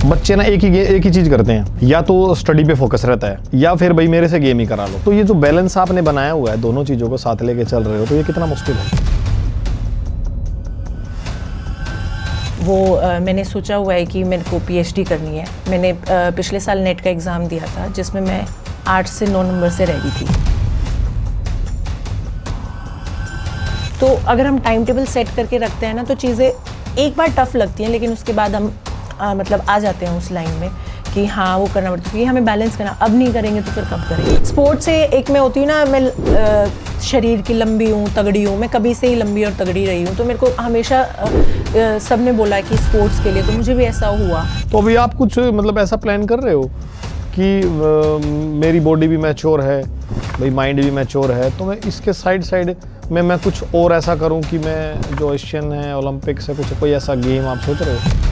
बच्चे ना एक ही चीज करते हैं, या तो स्टडी पे फोकस रहता है या फिर भाई मेरे से गेम ही करा लो। तो ये जो बैलेंस आपने बनाया हुआ है, दोनों चीजों को साथ लेके चल रहे हो, तो ये कितना मुश्किल है? वो मैंने सोचा हुआ है कि मेरे को पीएचडी करनी है। मैंने पिछले साल नेट का एग्ज़ाम दिया था जिसमें मैं 8 से 9 नंबर से रह गई थी। तो अगर हम टाइम टेबल सेट करके रखते हैं ना तो चीज़ें एक बार टफ लगती हैं, लेकिन उसके बाद हम मतलब आ जाते हैं उस लाइन में कि हाँ वो करना पड़ता है, क्योंकि हमें बैलेंस करना, अब नहीं करेंगे तो फिर कब करेंगे। स्पोर्ट्स से एक मैं होती हूँ ना, मैं शरीर की लंबी हूँ, तगड़ी हूँ, मैं कभी से ही लंबी और तगड़ी रही हूँ, तो मेरे को हमेशा सब ने बोला कि स्पोर्ट्स के लिए, तो मुझे भी ऐसा हुआ। तो अभी आप कुछ मतलब ऐसा प्लान कर रहे हो कि मेरी बॉडी भी मैच्योर है, भाई माइंड भी मैच्योर है, तो मैं इसके साइड में मैं कुछ और ऐसा करूं कि मैं जो एशियन है, ओलंपिक्स है, कुछ कोई ऐसा गेम आप सोच रहे हो?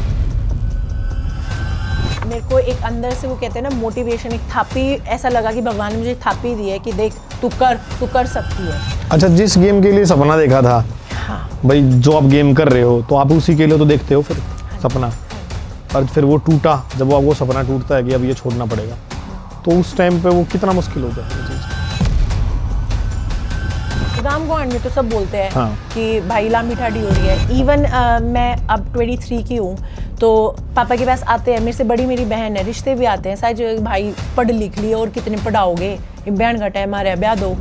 मेरे को एक अंदर से वो कहते हैं ना मोटिवेशन, एक थापी, ऐसा लगा कि भगवान ने मुझे थापी दी है कि देख तू कर सकती है। अच्छा, जिस गेम के लिए सपना देखा था, हाँ भाई जो आप गेम कर रहे हो तो आप उसी के लिए तो देखते हो फिर सपना, और फिर वो टूटा, जब वो सपना टूटता है कि अब ये छोड़ना पड़ेगा, तो उस टाइम पे वो कितना मुश्किल होता है? राम गौंड में तो सब बोलते हैं हाँ। कि भाई लामी ठाडी हो रही है। इवन मैं अब 23 की हूँ, तो पापा के पास आते हैं, मेरे से बड़ी मेरी बहन है, रिश्ते भी आते हैं शायद, जो भाई पढ़ लिख लिए और कितने पढ़ाओगे, बहन का टाइम आ रहा है, ब्याह दो।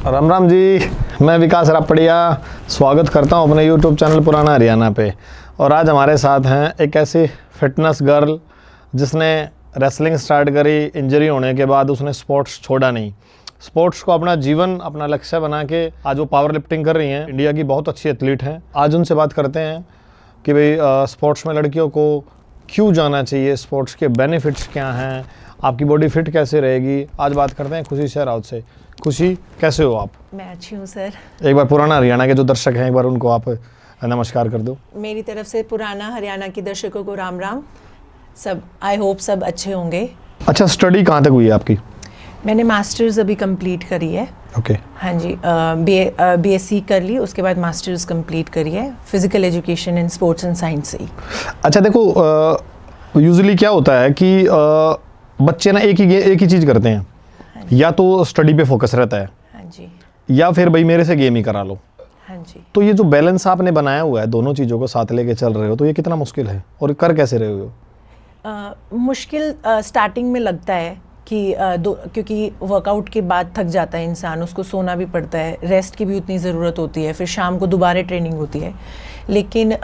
राम राम जी, मैं विकास रापड़िया स्वागत करता हूं अपने YouTube चैनल पुराना हरियाणा पे। और आज हमारे साथ हैं एक ऐसी फिटनेस गर्ल जिसने रेसलिंग स्टार्ट करी, इंजरी होने के बाद उसने स्पोर्ट्स छोड़ा नहीं, स्पोर्ट्स को अपना जीवन, अपना लक्ष्य बना के आज वो पावर लिफ्टिंग कर रही हैं। इंडिया की बहुत अच्छी एथलीट हैं। आज उनसे बात करते हैं कि भाई स्पोर्ट्स में लड़कियों को क्यों जाना चाहिए, स्पोर्ट्स के बेनिफिट्स क्या हैं, आपकी बॉडी फिट कैसे रहेगी। आज बात करते हैं खुशी शेरावत से। खुशी, कैसे हो आप? मैं अच्छी हूँ सर। एक बार पुराना हरियाणा के जो दर्शक हैं, एक बार उनको आप नमस्कार कर दो। मेरी तरफ से पुराना हरियाणा के दर्शकों को राम राम। सब आई होप सब अच्छे होंगे। अच्छा, स्टडी कहाँ तक हुई है आपकी? मैंने मास्टर्स अभी कंप्लीट करी है। ओके। हाँ जी, बीएससी कर ली, उसके बाद मास्टर्स कंप्लीट करी है physical education in sports and science से ही। अच्छा देखो, यूजुअली क्या होता है कि बच्चे ना एक ही चीज़ करते हैं, या तो स्टडी पे फोकस रहता है, हाँ जी, या फिर भाई मेरे से गेम ही करा लो। हाँ जी। तो ये जो बैलेंस आपने बनाया हुआ है, दोनों चीज़ों को साथ लेके चल रहे हो, तो ये कितना मुश्किल है और कर कैसे रहे हो? मुश्किल स्टार्टिंग में लगता है कि क्योंकि वर्कआउट के बाद थक जाता है इंसान, उसको सोना भी पड़ता है, रेस्ट की भी उतनी ज़रूरत होती है, फिर शाम को दोबारा ट्रेनिंग होती है। लेकिन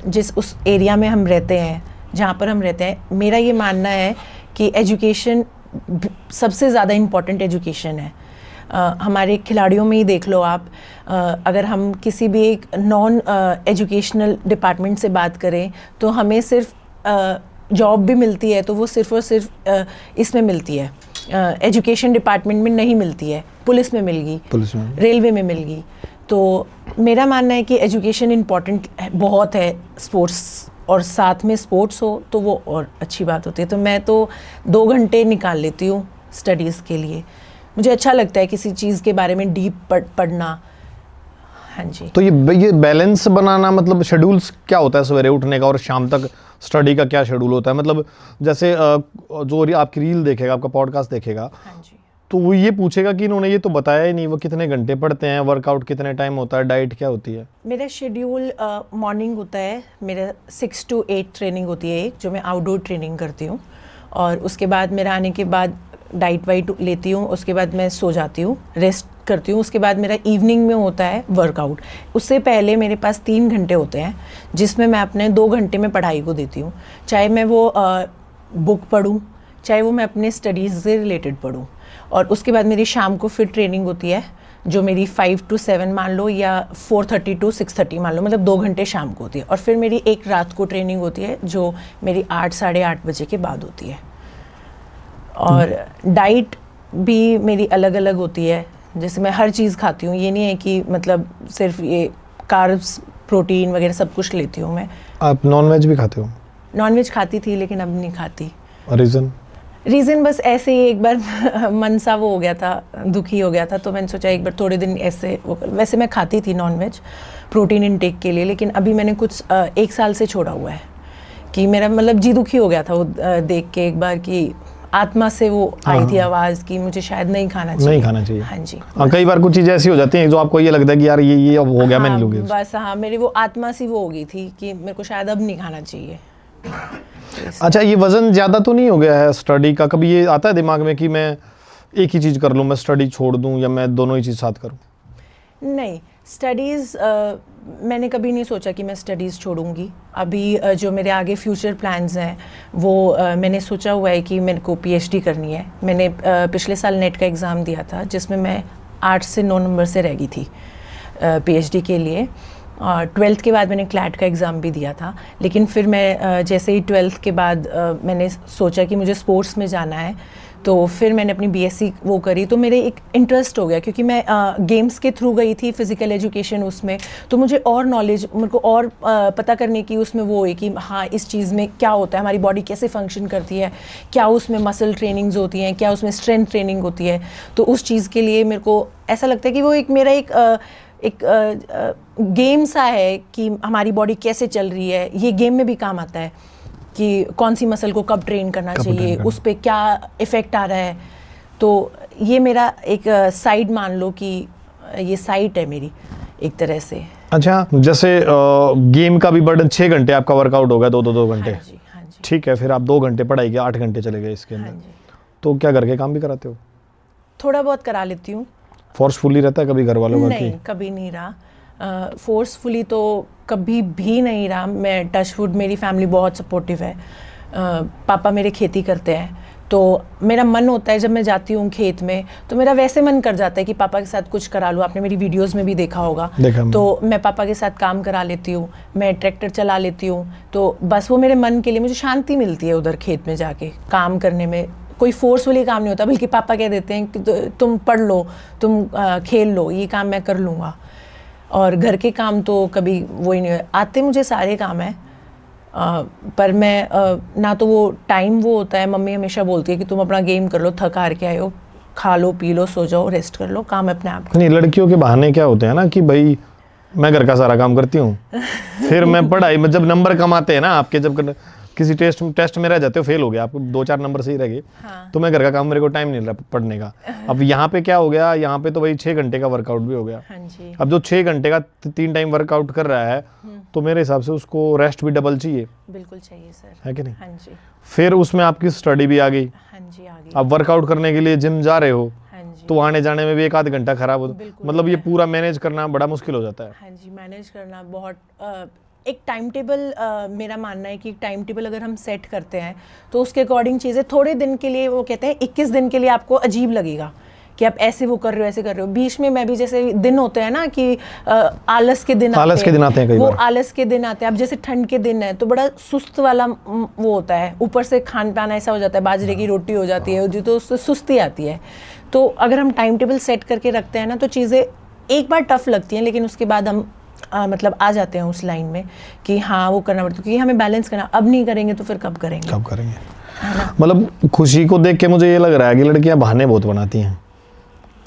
जिस उस एरिया में हम रहते हैं, जहाँ पर हम रहते हैं, मेरा ये मानना है कि एजुकेशन सबसे ज़्यादा इम्पॉर्टेंट एजुकेशन है। हमारे खिलाड़ियों में ही देख लो आप, अगर हम किसी भी एक नॉन एजुकेशनल डिपार्टमेंट से बात करें तो हमें सिर्फ जॉब भी मिलती है तो वो सिर्फ और सिर्फ इसमें मिलती है, एजुकेशन डिपार्टमेंट में नहीं मिलती है। पुलिस में मिल गई, पुलिस में, रेलवे में मिल गई। तो मेरा मानना है कि एजुकेशन इम्पॉर्टेंट बहुत है, स्पोर्ट्स, और साथ में स्पोर्ट्स हो तो वो और अच्छी बात होती है। तो मैं तो 2 घंटे निकाल लेती हूँ स्टडीज़ के लिए। मुझे अच्छा लगता है किसी चीज़ के बारे में डीप पढ़ना। हाँ जी। तो ये बैलेंस बनाना, मतलब शेड्यूल्स क्या होता है सवेरे उठने का और शाम तक स्टडी का क्या शेड्यूल होता है? मतलब जैसे जो आपकी रील देखेगा, आपका पॉडकास्ट देखेगा, हाँ जी, तो वो ये पूछेगा कि इन्होंने ये तो बताया ही नहीं, वो कितने घंटे पढ़ते हैं, वर्कआउट कितने टाइम होता है, डाइट क्या होती है? मेरा शेड्यूल मॉर्निंग होता है, मेरा 6 to 8 ट्रेनिंग होती है एक, जो मैं आउटडोर ट्रेनिंग करती हूँ, और उसके बाद मेरा आने के बाद डाइट वाइट लेती हूँ, उसके बाद मैं सो जाती हूँ, रेस्ट करती हूँ। उसके बाद मेरा इवनिंग में होता है वर्कआउट। उससे पहले मेरे पास 3 घंटे होते हैं जिसमें मैं अपने 2 घंटे में पढ़ाई को देती हूँ, चाहे मैं वो बुक पढूं, चाहे वो मैं अपने स्टडीज़ से रिलेटेड पढूं। और उसके बाद मेरी शाम को फिर ट्रेनिंग होती है, जो मेरी 5 to 7 मान लो, या 4:30 to 6:30 मान लो, मतलब 2 घंटे शाम को होती है। और फिर मेरी एक रात को ट्रेनिंग होती है जो मेरी 8 साढ़े 8 बजे के बाद होती है। और डाइट भी मेरी अलग अलग होती है, जैसे मैं हर चीज़ खाती हूँ, ये नहीं है कि मतलब सिर्फ ये कार्ब्स, प्रोटीन वगैरह सब कुछ लेती हूँ मैं। आप नॉन वेज भी खाते हो? नॉन वेज खाती थी लेकिन अब नहीं खाती। रीज़न? रीज़न बस ऐसे ही एक बार मन सा वो हो गया था, दुखी हो गया था, तो मैंने सोचा एक बार थोड़े दिन ऐसे वैसे मैं खाती थी नॉनवेज प्रोटीन इनटेक के लिए, लेकिन अभी मैंने कुछ 1 साल से छोड़ा हुआ है कि मेरा मतलब जी दुखी हो गया था वो देख के एक बार कि आत्मा से वो आई थी आवाज़ कि मुझे शायद नहीं खाना चाहिए। नहीं खाना चाहिए। हाँ जी। हाँ, कई बार कुछ चीज़ें ऐसी हो जाती हैं जो आपको ये लगता है कि यार ये अब हो गया, मैं नहीं लूँगी। बस हाँ, मेरी वो आत्मा सी वो हो गई थी कि मेरे को शायद अब नहीं खाना चाहिए। अच्छा, ये वजन ज़्यादा तो नहीं हो गया है स्टडी का? कभी ये आता है दिमाग में कि मैं एक ही चीज़ कर लूँ, मैं स्टडी छोड़ दूँ, या मैं दोनों ही चीज़ साथ करूँ? नहीं, स्टडीज़ मैंने कभी नहीं सोचा कि मैं स्टडीज़ छोड़ूंगी। अभी जो मेरे आगे फ्यूचर प्लान्स हैं वो मैंने सोचा हुआ है कि मेरे को पीएचडी करनी है। मैंने पिछले साल नेट का एग्ज़ाम दिया था जिसमें मैं 8 से 9 नंबर से रह गई थी पीएचडी के लिए। 12th के बाद मैंने क्लैट का एग्ज़ाम भी दिया था, लेकिन फिर मैं जैसे ही 12th के बाद मैंने सोचा कि मुझे स्पोर्ट्स में जाना है, तो फिर मैंने अपनी बीएससी वो करी, तो मेरे एक इंटरेस्ट हो गया क्योंकि मैं गेम्स के थ्रू गई थी, फिज़िकल एजुकेशन उसमें, तो मुझे और नॉलेज, मेरे को और पता करने की उसमें वो हुई कि हाँ इस चीज़ में क्या होता है, हमारी बॉडी कैसे फंक्शन करती है, क्या उसमें मसल ट्रेनिंग्स होती हैं, क्या उसमें स्ट्रेंथ ट्रेनिंग होती है। तो उस चीज़ के लिए मेरे को ऐसा लगता है कि वो एक मेरा एक गेम सा है कि हमारी बॉडी कैसे चल रही है, ये गेम में भी काम आता है कि कौन सी मसल को कब ट्रेन करना चाहिए, उस पर क्या इफ़ेक्ट आ रहा है। तो ये मेरा एक साइड मान लो कि ये साइट है मेरी एक तरह से। अच्छा, जैसे गेम का भी बर्डन 6 घंटे आपका वर्कआउट होगा, 2 घंटे। हाँ जी, हाँ जी। ठीक है, फिर आप 2 घंटे पढ़ाई के 8 घंटे चले गए इसके हाँ अंदर, जी। तो क्या घर के काम भी कराते हो? थोड़ा बहुत करा लेती हूँ। फोर्सफुली रहता है कभी घर वालों का? नहीं, कभी नहीं रहा फोर्सफुली, तो कभी भी नहीं रहा। मैं टचवुड, मेरी फैमिली बहुत सपोर्टिव है। पापा मेरे खेती करते हैं, तो मेरा मन होता है जब मैं जाती हूँ खेत में, तो मेरा वैसे मन कर जाता है कि पापा के साथ कुछ करा लूँ। आपने मेरी वीडियोस में भी देखा होगा, तो मैं पापा के साथ काम करा लेती हूँ, मैं ट्रैक्टर चला लेती हूँ। तो बस वो मेरे मन के लिए, मुझे शांति मिलती है उधर खेत में जाके काम करने में। कोई फोर्सफुली काम नहीं होता, बल्कि पापा कह देते हैं कि तुम पढ़ लो, तुम खेल लो, ये काम मैं कर लूँगा। और घर के काम तो कभी वही नहीं आते, मुझे सारे काम हैं, पर मैं ना तो वो टाइम वो होता है। मम्मी हमेशा बोलती है कि तुम अपना गेम कर लो, थक हार के आए हो, खा लो पी लो, सो जाओ, रेस्ट कर लो, काम अपने आप। नहीं, लड़कियों के बहाने क्या होते हैं ना कि भाई मैं घर का सारा काम करती हूँ, फिर मैं पढ़ाई में, जब नंबर कम आते हैं ना आपके, जब किसी टेस्ट में रह जाते हो, फेल हो गया, आपको 2-4 नंबर सही रह गए, हाँ। तो मैं घर का काम, मेरे को टाइम नहीं रहा पढ़ने का। अब यहाँ पे क्या हो गया, यहाँ पे तो भाई 6 घंटे का वर्कआउट भी हो गया। हाँ जी। अब जो 6 घंटे का 3 टाइम वर्कआउट कर रहा है, तो मेरे हिसाब से उसको रेस्ट भी डबल चाहिए। बिल्कुल चाहिए सर। है कि नहीं? हाँ जी। फिर उसमें आपकी स्टडी भी आ गई। हाँ जी, आ गई। अब वर्कआउट करने के लिए जिम जा रहे हो, हाँ जी। तो आने जाने में भी 1-8 घंटा खराब हो, मतलब ये पूरा मैनेज करना बड़ा मुश्किल हो जाता है। हाँ जी, मैनेज करना बहुत एक टाइम टेबल, मेरा मानना है कि टाइम टेबल अगर हम सेट करते हैं तो उसके अकॉर्डिंग चीज़ें, थोड़े दिन के लिए, वो कहते हैं 21 दिन के लिए आपको अजीब लगेगा कि आप ऐसे वो कर रहे हो, ऐसे कर रहे हो। बीच में मैं भी, जैसे दिन होते हैं ना कि आलस के दिन आते हैं कई बार। आलस के दिन आते हैं। अब जैसे ठंड के दिन है तो बड़ा सुस्त वाला वो होता है, ऊपर से खान पान ऐसा हो जाता है, बाजरे की रोटी हो जाती है, तो उससे सुस्ती आती है। तो अगर हम टाइम टेबल सेट करके रखते हैं ना, तो चीज़ें एक बार टफ लगती हैं, लेकिन उसके बाद हम मतलब आ जाते हैं उस लाइन में कि हाँ वो करना पड़ता है, क्योंकि हमें बैलेंस करना, अब नहीं करेंगे तो फिर कब करेंगे? मतलब खुशी को देख के मुझे ये लग रहा है कि लड़कियां बहाने बहुत बनाती हैं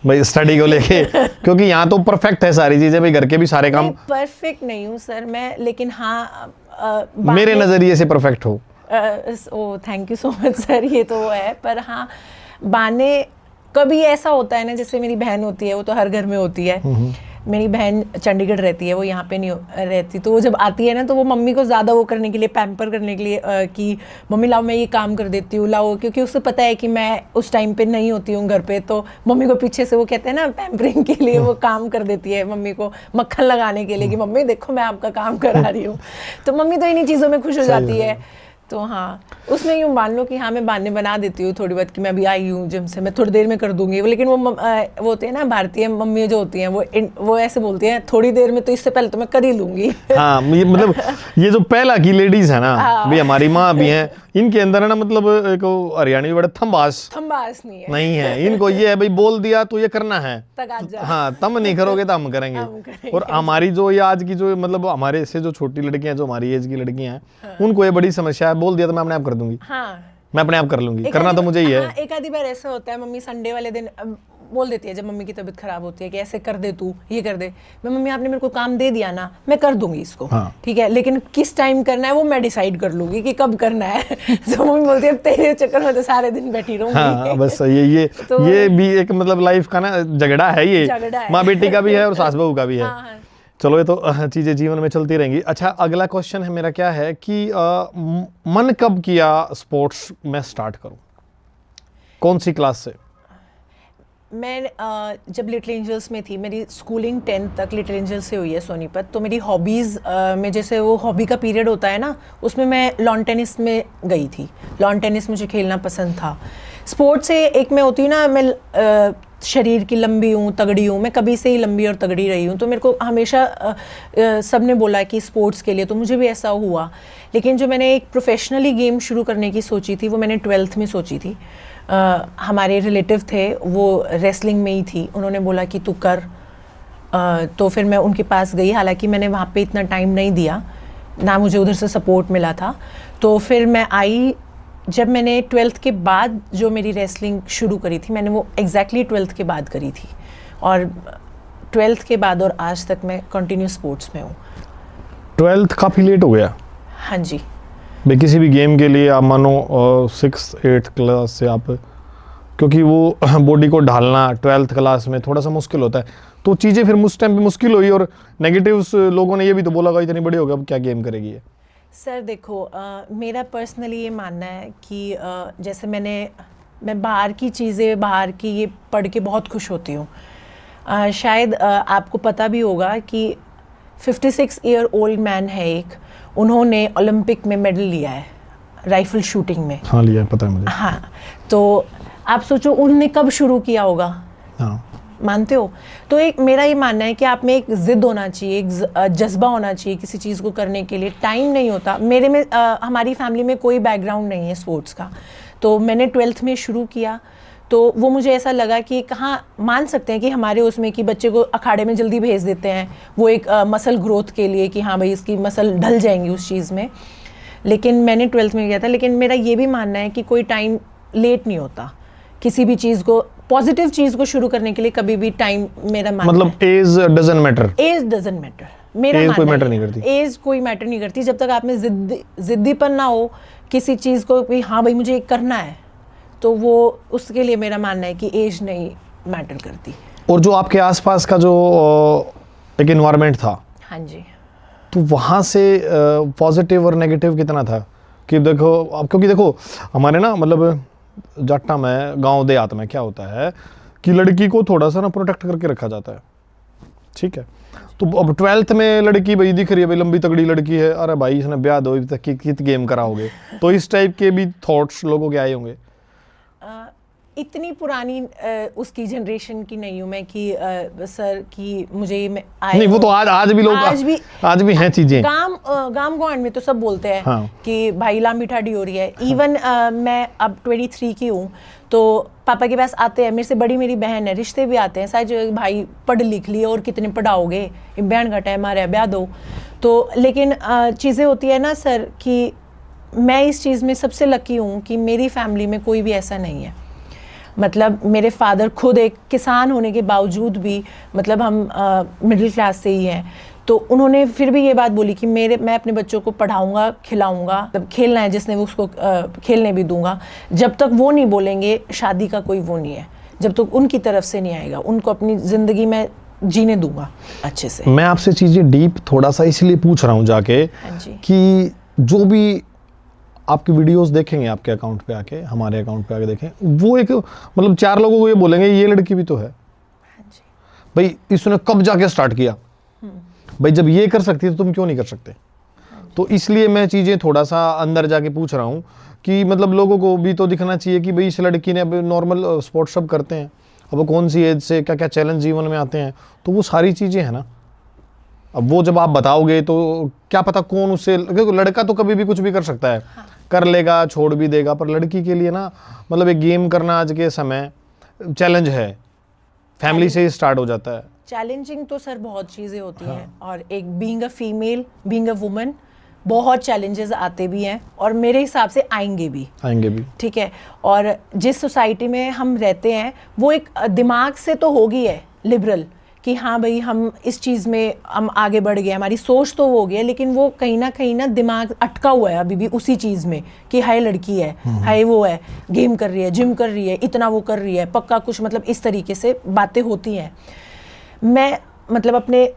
भाई स्टडी को लेके, क्योंकि यहाँ तो परफेक्ट है सारी चीजें, भाई घर के भी सारे काम। परफेक्ट नहीं हूँ सर मैं, लेकिन हाँ मेरे नजरिए से परफेक्ट हो। Oh thank you so much sir, ये तो वो है। पर हाँ, बहाने कभी ऐसा होता है ना, जैसे मेरी बहन होती है, वो तो हर घर में होती है। मेरी बहन चंडीगढ़ रहती है, वो यहाँ पे नहीं रहती, तो वो जब आती है ना, तो वो मम्मी को ज़्यादा वो करने के लिए, पैम्पर करने के लिए कि मम्मी लाओ मैं ये काम कर देती हूँ, लाओ, क्योंकि उसे पता है कि मैं उस टाइम पे नहीं होती हूँ घर पे, तो मम्मी को पीछे से वो कहते हैं ना पैम्परिंग के लिए वो काम कर देती है, मम्मी को मक्खन लगाने के लिए कि मम्मी देखो मैं आपका काम करा रही हूँ। तो मम्मी तो इन्हीं चीज़ों में खुश हो जाती है। तो हाँ, उसमें यूँ मान लो कि हाँ मैं बहाने बना देती हूँ थोड़ी बहुत कि मैं अभी आई हूँ जिम से, मैं थोड़ी देर में कर दूंगी, लेकिन वो होते हैं ना भारतीय मम्मी जो होती हैं, वो ऐसे बोलती हैं थोड़ी देर में, तो इससे पहले तो मैं कर ही लूंगी। हाँ, मतलब ये जो पहला की लेडीज है ना, भी हमारी माँ भी हैं, इनके अंदर है ना, मतलब एक हरियाणवी बड़ा थम्बास नहीं है इनको, ये है भाई बोल दिया तो ये करना है, हाँ तुम नहीं करोगे तो हम करेंगे। और हमारी जो ये आज की जो मतलब हमारे से जो छोटी लड़कियां, जो हमारी एज की लड़कियां हैं, उनको ये बड़ी समस्या है, बोल दिया तो मैं अपने आप कर दूंगी। मैं अपने आप कर लूंगी, एक करना आधी तो मुझे ही है। हाँ, एक आधी बार ऐसा होता है, मम्मी संडे वाले दिन बोल देती है, जब मम्मी की तबीयत खराब होती है कि ऐसे कर दे तू, ये कर दे। मैं मम्मी आपने मेरे को काम दे दिया ना, मैं कर दूंगी इसको, हाँ। ठीक है, लेकिन किस टाइम करना है वो मैं डिसाइड कर लूंगी कि कब करना है। तो मम्मी बोलती है तेरे चक्कर में तो सारे दिन बैठी रहूंगी। हाँ बस ये तो- ये भी एक मतलब लाइफ का ना झगड़ा है, ये झगड़ा है। माँ बेटी का भी है और सास बहू का भी है। हाँ, हाँ। चलो ये तो चीजें जीवन में चलती रहेंगी। अच्छा, अगला क्वेश्चन है मेरा, क्या है कि मन कब किया स्पोर्ट्स में स्टार्ट करूं, कौन सी क्लास से? मैं जब लिटिल एंजल्स में थी, मेरी स्कूलिंग 10th तक लिटिल एंजल्स से हुई है सोनीपत। तो मेरी हॉबीज़ में जैसे वो हॉबी का पीरियड होता है ना, उसमें मैं लॉन टेनिस में गई थी। लॉन टेनिस मुझे खेलना पसंद था। स्पोर्ट्स से एक मैं होती हूँ ना, मैं शरीर की लंबी हूँ, तगड़ी हूँ, मैं कभी से ही लंबी और तगड़ी रही हूँ। तो मेरे को हमेशा सब ने बोला कि स्पोर्ट्स के लिए, तो मुझे भी ऐसा हुआ। लेकिन जो मैंने एक प्रोफेशनली गेम शुरू करने की सोची थी, वो मैंने 12th में सोची थी। हमारे रिलेटिव थे, वो रेसलिंग में ही थी, उन्होंने बोला कि तू कर। तो फिर मैं उनके पास गई, हालांकि मैंने वहाँ पे इतना टाइम नहीं दिया, ना मुझे उधर से सपोर्ट मिला था। तो फिर मैं आई, जब मैंने 12th के बाद जो मेरी रेसलिंग शुरू करी थी, मैंने वो एग्जैक्टली 12th के बाद करी थी। और 12th के बाद और आज तक मैं कंटिन्यू स्पोर्ट्स में हूँ। 12th काफ़ी लेट हो गया हाँ जी। भाई, किसी भी गेम के लिए आप मानो 6th-8th क्लास से आप, क्योंकि वो बॉडी को ढालना 12th क्लास में थोड़ा सा मुश्किल होता है। तो चीज़ें फिर उस टाइम पे मुश्किल हुई, और नेगेटिव्स लोगों ने ये भी तो बोला, इतनी बड़ी हो गई अब क्या गेम करेगी ये। सर देखो, मेरा पर्सनली ये मानना है कि जैसे मैं बाहर की चीज़ें, बाहर की ये पढ़ के बहुत खुश होती हूँ। शायद आपको पता भी होगा कि 56 ईयर ओल्ड मैन है एक, उन्होंने ओलंपिक में मेडल लिया है राइफल शूटिंग में। हाँ, लिया है, पता है मुझे। हाँ, तो आप सोचो उन्होंने कब शुरू किया होगा। हाँ, मानते हो? तो एक मेरा ये मानना है कि आप में एक ज़िद होना चाहिए, एक जज्बा होना चाहिए किसी चीज़ को करने के लिए। टाइम नहीं होता मेरे में। हमारी फैमिली में कोई बैकग्राउंड नहीं है स्पोर्ट्स का, तो मैंने 12th में शुरू किया। तो वो मुझे ऐसा लगा कि कहाँ मान सकते हैं कि हमारे उसमें कि बच्चे को अखाड़े में जल्दी भेज देते हैं, वो एक मसल ग्रोथ के लिए कि हाँ भाई इसकी मसल ढल जाएंगी उस चीज़ में। लेकिन मैंने 12th में किया था। लेकिन मेरा ये भी मानना है कि कोई टाइम लेट नहीं होता किसी भी चीज़ को, पॉजिटिव चीज़ को शुरू करने के लिए कभी भी टाइम, मेरा मानना मतलब age doesn't matter. Age doesn't matter, मेरा एज मानना कोई है। मैटर नहीं करती। एज कोई मैटर नहीं करती, जब तक आप में जिद्दीपन ना हो किसी चीज़ को कि हाँ भाई मुझे करना है, तो वो उसके लिए मेरा मानना है कि एज नहीं मैटर करती। और जो आपके आसपास का जो एक एनवायरनमेंट था, हाँ जी। तो वहाँ से पॉजिटिव और नेगेटिव कितना था? कि देखो अब, क्योंकि देखो हमारे ना मतलब जाट्टा में, गांव देहात में क्या होता है कि लड़की को थोड़ा सा ना प्रोटेक्ट करके रखा जाता है, ठीक है। तो अब 12th में लड़की भाई दिख रही है, भाई लंबी तगड़ी लड़की है, अरे भाई इसने ब्याह दो तक कित गेम कराओगे। तो इस टाइप के भी थॉट्स लोगों के आए होंगे। इतनी पुरानी उसकी जनरेशन की नहीं हूँ मैं कि सर कि मुझे नहीं, वो तो आज भी लोग आज भी हैं चीजें। गांव गवांड में तो सब बोलते हैं हाँ। कि भाई लांबी ठाडी हो रही है। इवन मैं अब 23 की हूँ, तो पापा के पास आते हैं, मेरे से बड़ी मेरी बहन है, रिश्ते भी आते हैं शायद, जो भाई पढ़ लिख लिए और कितने पढ़ाओगे, बहन का टाइम आ रहा है ब्याह दो। तो लेकिन चीज़ें होती है ना सर कि मैं इस चीज़ में सबसे लकी हूँ कि मेरी फैमिली में कोई भी ऐसा नहीं है। मतलब मेरे फादर खुद एक किसान होने के बावजूद भी, मतलब हम मिडिल क्लास से ही हैं, तो उन्होंने फिर भी ये बात बोली कि मैं अपने बच्चों को पढ़ाऊंगा, खिलाऊंगा, तब खेलना है जिसने वो उसको खेलने भी दूंगा। जब तक वो नहीं बोलेंगे शादी का कोई वो नहीं है, जब तक उनकी तरफ से नहीं आएगा, उनको अपनी ज़िंदगी में जीने दूंगा अच्छे से। मैं आपसे चीज़ें डीप थोड़ा सा इसलिए पूछ रहा हूँ जाके, हाँ जी। कि जो भी आपकी वीडियोस देखेंगे आपके अकाउंट पे आके, हमारे अकाउंट पे आके देखें, वो एक मतलब 4 लोगों को ये बोलेंगे ये लड़की भी तो है। हाँ जी। भाई इसने कब जाके स्टार्ट किया, भाई जब ये कर सकती है तो तुम क्यों नहीं कर सकते। तो इसलिए मैं चीज़ें थोड़ा सा अंदर जाके पूछ रहा हूँ कि मतलब लोगों को भी तो दिखना चाहिए कि भाई इस लड़की ने, अब नॉर्मल स्पोर्ट्स सब करते हैं, अब कौन सी एज से क्या क्या चैलेंज जीवन में आते हैं, तो वो सारी चीज़ें हैं ना। अब वो जब आप बताओगे तो क्या पता कौन उससे, लड़का तो कभी भी कुछ भी कर सकता है, हाँ। कर लेगा, छोड़ भी देगा, पर लड़की के लिए ना मतलब एक गेम करना आज के समय चैलेंज है, फैमिली से ही स्टार्ट हो जाता है। चैलेंजिंग तो सर बहुत चीज़ें होती हैं, और एक being a female, being a woman, बहुत चैलेंजेस आते भी हैं और मेरे हिसाब से आएंगे भी। ठीक है, और जिस सोसाइटी में हम रहते हैं वो एक दिमाग से तो होगी है लिबरल कि हाँ भाई हम इस चीज़ में हम आगे बढ़ गए, हमारी सोच तो वो हो गई है, लेकिन वो कहीं ना दिमाग अटका हुआ है अभी भी उसी चीज़ में कि हाय लड़की है, हाय वो है, गेम कर रही है, जिम कर रही है, इतना वो कर रही है, पक्का कुछ, मतलब इस तरीके से बातें होती हैं। मैं मतलब अपने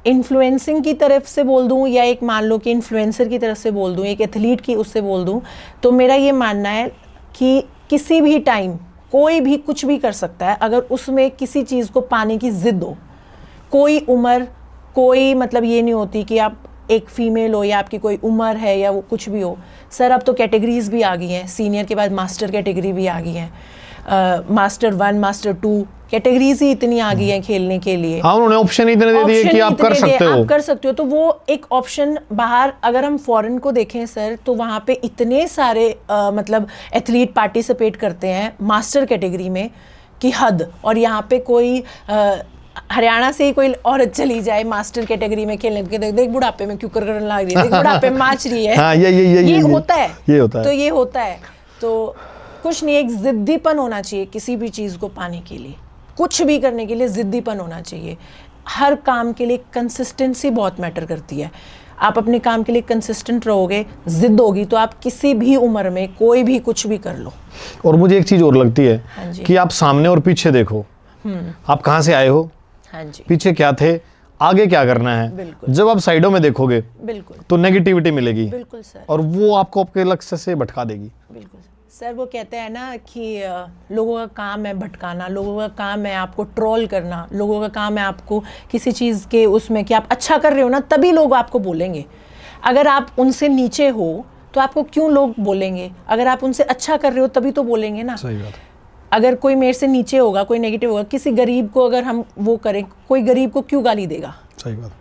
इन्फ्लुएंसिंग की तरफ से बोल दूं या एक मान लो कि इन्फ्लुएंसर की तरफ से बोल दूं, एक एथलीट की उससे बोल दूं, तो मेरा ये मानना है कि किसी भी टाइम कोई भी कुछ भी कर सकता है अगर उसमें किसी चीज़ को पाने की जिद हो। कोई उम्र, कोई मतलब ये नहीं होती कि आप एक फीमेल हो या आपकी कोई उम्र है या वो कुछ भी हो। सर अब तो कैटेगरीज भी आ गई हैं, सीनियर के बाद मास्टर कैटेगरी भी आ गई हैं, मास्टर 1 मास्टर 2 कैटेगरीज ही इतनी आ गई हैं खेलने के लिए। हाँ, उन्होंने ऑप्शन इतने दे दिए कि आप कर सकते हो, आप कर सकते हो। तो वो एक ऑप्शन बाहर अगर हम फॉरेन को देखें सर, तो वहाँ पे इतने सारे मतलब एथलीट पार्टिसिपेट करते हैं मास्टर कैटेगरी में कि हद। और यहाँ पे कोई हरियाणा से ही कोई औरत चली जाए मास्टर कैटेगरी में खेलने के, देख बुढ़ापे में क्यों करने लग रही है, देख बुढ़ापे में नाच रही है। हाँ, ये होता है, ये होता है। तो ये होता है। तो कुछ नहीं, एक जिद्दीपन होना चाहिए किसी भी चीज़ को पाने के लिए, कुछ भी करने के लिए जिद्दीपन होना चाहिए। हर काम के लिए कंसिस्टेंसी बहुत मैटर करती है। आप अपने काम के लिए कंसिस्टेंट रहोगे, जिद होगी, तो आप किसी भी उम्र में कोई भी कुछ भी कर लो। और मुझे एक चीज़ और लगती है, हाँ जी, कि आप सामने और पीछे देखो, आप कहाँ से आए हो, हाँ जी, पीछे क्या थे, आगे क्या करना है। बिल्कुल। जब आप साइडों में देखोगे बिल्कुल तो नेगेटिविटी मिलेगी, बिल्कुल सर, और वो आपको आपके लक्ष्य से भटका देगी। बिल्कुल सर। वो कहते हैं ना कि लोगों का काम है भटकाना, लोगों का काम है आपको ट्रोल करना, लोगों का काम है आपको किसी चीज़ के उसमें कि आप अच्छा कर रहे हो ना तभी लोग आपको बोलेंगे। अगर आप उनसे नीचे हो तो आपको क्यों लोग बोलेंगे? अगर आप उनसे अच्छा कर रहे हो तभी तो बोलेंगे ना। सही बात है। अगर कोई मेरे से नीचे होगा, कोई नेगेटिव होगा, किसी गरीब को अगर हम वो करें, कोई गरीब को क्यों गाली देगा? सही बात।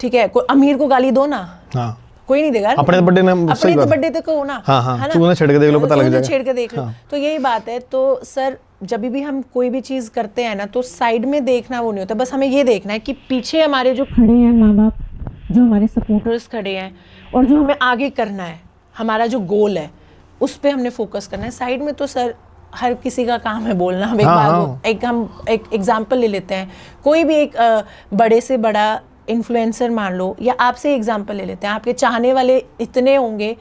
ठीक है, कोई अमीर को गाली दो ना, हाँ, कोई नहीं देगा। अपने बर्थडे ने, अपने तो बर्थडे तक हो ना, हाँ, हाँ, है ना? तूने छेड़ के देख लो, पता लग जाएगा। छेड़ के देख लो। तो यही बात है। तो सर जब भी हम कोई भी चीज़ करते हैं ना, तो साइड में देखना वो नहीं होता, बस हमें ये देखना है कि पीछे हमारे जो खड़े हैं माँ बाप, जो हमारे सपोर्टर्स खड़े हैं, और जो हमें आगे करना है, हमारा जो गोल है उस पर हमने फोकस करना है। साइड में तो सर हर किसी का काम है बोलना। हम एक एग्जाम्पल ले लेते हैं, कोई भी एक बड़े से बड़ा इन्फ्लुएंसर मान लो, या आपसे एग्जाम्पल ले लेते हैं, आपके चाहने वाले इतने होंगे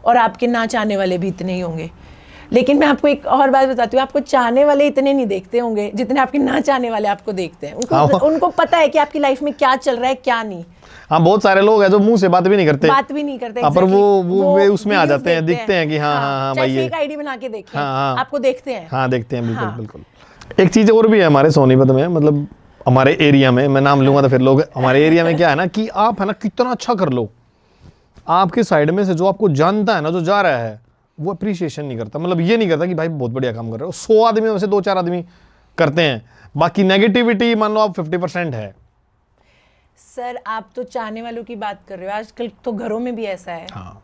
और आपके ना चाहने वाले भी इतने ही होंगे। लेकिन मैं आपको एक और बात बताती हूँ, आपको चाहने वाले इतने नहीं देखते होंगे जितने आपके ना चाहने वाले आपको देखते हैं। उनको पता है कि आपकी लाइफ में क्या चल रहा है क्या नहीं। हाँ, बहुत सारे लोग हैं जो मुंह से बात भी नहीं करते, पर वो वे उसमें आ जाते हैं, दिखते हैं कि हाँ भाई ये फेक आईडी बना के देखें, आपको देखते हैं। हाँ, देखते हैं, बिल्कुल बिल्कुल। एक चीज़ और भी है हमारे सोनीपत में, मतलब हमारे एरिया में, मैं नाम लूंगा तो फिर लोग, हमारे एरिया में क्या है ना कि आप है ना कितना अच्छा कर लो, आपके साइड में से जो आपको जानता है ना, जो जा रहा है, वो अप्रिशिएशन नहीं करता। मतलब ये नहीं करता कि भाई बहुत बढ़िया काम कर रहे हो। 100 आदमी में से 2-4 आदमी करते हैं, बाकी नेगेटिविटी मान लो आप 50% है। सर आप तो चाहने वालों की बात कर रहे हो, आजकल तो घरों में भी ऐसा है। हाँ,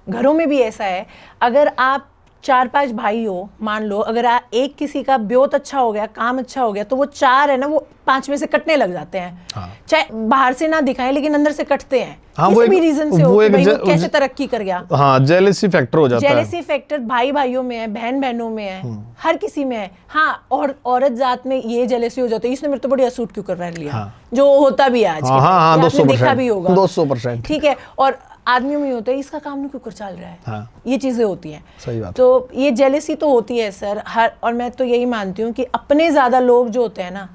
घरों में भी ऐसा है। अगर आप 4-5 भाई हो, मान लो अगर एक किसी का ब्योत अच्छा हो गया, काम अच्छा हो गया, तो वो 4 है ना, वो 5 में से कटने लग जाते हैं। हाँ। चाहे बाहर से ना दिखाएं लेकिन अंदर से कटते हैं। हाँ, किसी भी रीजन से हो कि भाई वो कैसे तरक्की कर गया। हाँ, जेलेसी फैक्टर हो जाता है। जेलेसी फैक्टर भाई भाइयों में है, बहन बहनों में है, हर किसी में है। हाँ, और औरत जात में ये जेलेसी हो जाती है, इसने मेरे तो बढ़िया सूट क्यों कर रहा लिया। हाँ। जो होता भी है आज के हाँ, 200% देखा भी होगा, 200%। ठीक है। और आदमियों में होता है इसका काम नहीं क्यों कर चल रहा है। हाँ, ये चीजें होती हैं। सही बात। तो ये जेलेसी तो होती है सर हर, और मैं तो यही मानती हूँ कि अपने ज्यादा लोग जो होते हैं ना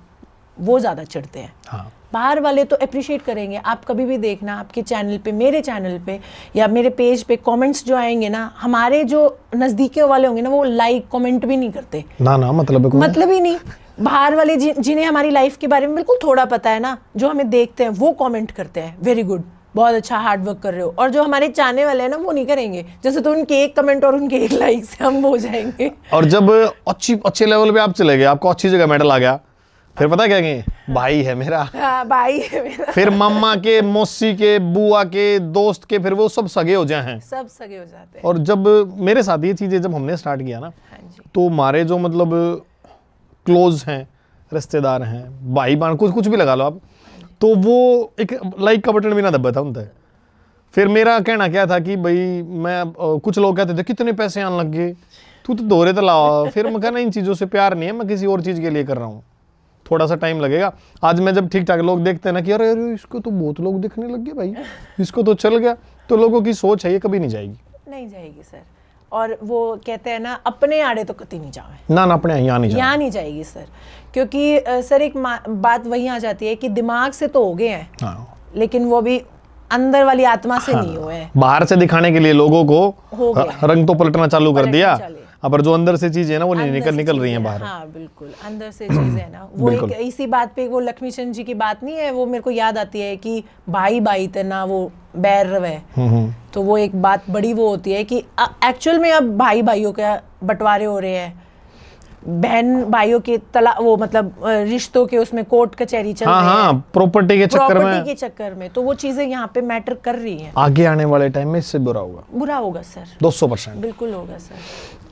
वो ज्यादा चिढ़ते हैं। हाँ, बाहर वाले तो अप्रिशिएट करेंगे। आप कभी भी देखना आपके चैनल पे, मेरे चैनल पे या मेरे पेज पे कमेंट्स जो आएंगे ना, हमारे जो नजदीकियों वाले होंगे ना, वो लाइक कमेंट भी नहीं करते। ना मतलब ही नहीं। बाहर वाले जिन्हें हमारी लाइफ के बारे में बिल्कुल थोड़ा पता है ना, जो हमें देखते हैं वो कमेंट करते हैं, वेरी गुड, बहुत अच्छा हार्ड वर्क कर रहे हो। और जो हमारे चाहने वाले हैं ना वो नहीं करेंगे। जैसे तो उनके एक कमेंट और उनके एक लाइक से हम हो जाएंगे। और जब अच्छे लेवल पे आप चले गए, आपको अच्छी जगह मेडल आ गया, फिर पता क्या कहेंगे, भाई है मेरा। हाँ, भाई है मेरा। फिर मम्मा के, मौसी के, बुआ के, दोस्त के, फिर वो सब सगे हो जाए हैं, सब सगे हो जाते हैं। और जब मेरे साथ ये चीजें जब हमने स्टार्ट किया ना, हाँ जी, तो हमारे जो मतलब क्लोज हैं, रिश्तेदार हैं, भाई बहन, कुछ भी लगा लो आप, तो वो एक लाइक का बटन भी ना दबाता उनका। फिर मेरा कहना क्या था कि भाई मैं कुछ लोग कहते थे कितने पैसे आने लग गए, तू तो दोहरे तो लाओ। फिर मैं कहना इन चीज़ों से प्यार नहीं है, मैं किसी और चीज़ के लिए कर रहा हूँ, थोड़ा सा टाइम लगेगा। आज मैं जब ठीक ठाक लोग देखते हैं ना कि अरे अरे इसको तो बहुत लोग देखने लग गए भाई, इसको तो चल गया, तो लोगों की सोच है ये कभी नहीं जाएगी। नहीं जाएगी सर। और वो कहते हैं ना अपने आड़े तो कभी नहीं जावे, ना अपने यहाँ नहीं यहाँ नहीं जाएगी सर। क्योंकि सर एक बात वही आ जाती है कि दिमाग से तो हो गए हैं, हाँ। लेकिन वो भी अंदर वाली आत्मा से नहीं हुए हैं। बाहर से दिखाने के लिए लोगों को हो गया, रंग तो पलटना चालू कर दिया, चले। पर जो अंदर से चीज है ना वो नहीं अंदर से निकल रही है चीज़ें, बाहर। हाँ बिल्कुल, अंदर से चीजें है ना वो बिल्कुल। एक इसी बात पे वो लक्ष्मी चंद जी की बात नहीं है, वो मेरे को याद आती है कि भाई भाई तना वो बैर रवे। तो वो एक बात बड़ी वो होती है कि एक्चुअल में अब भाई भाइयों के बंटवारे हो रहे हैं, बहन भाइयों के वो मतलब रिश्तों के उसमें कोर्ट कचहरी चल रही है, हाँ, प्रॉपर्टी के चक्कर प्रॉपर्टी में, के चक्कर में। तो वो चीजें यहाँ पे मैटर कर रही हैं। आगे आने वाले टाइम में इससे बुरा होगा, बुरा होगा सर, 200%। बिल्कुल होगा सर।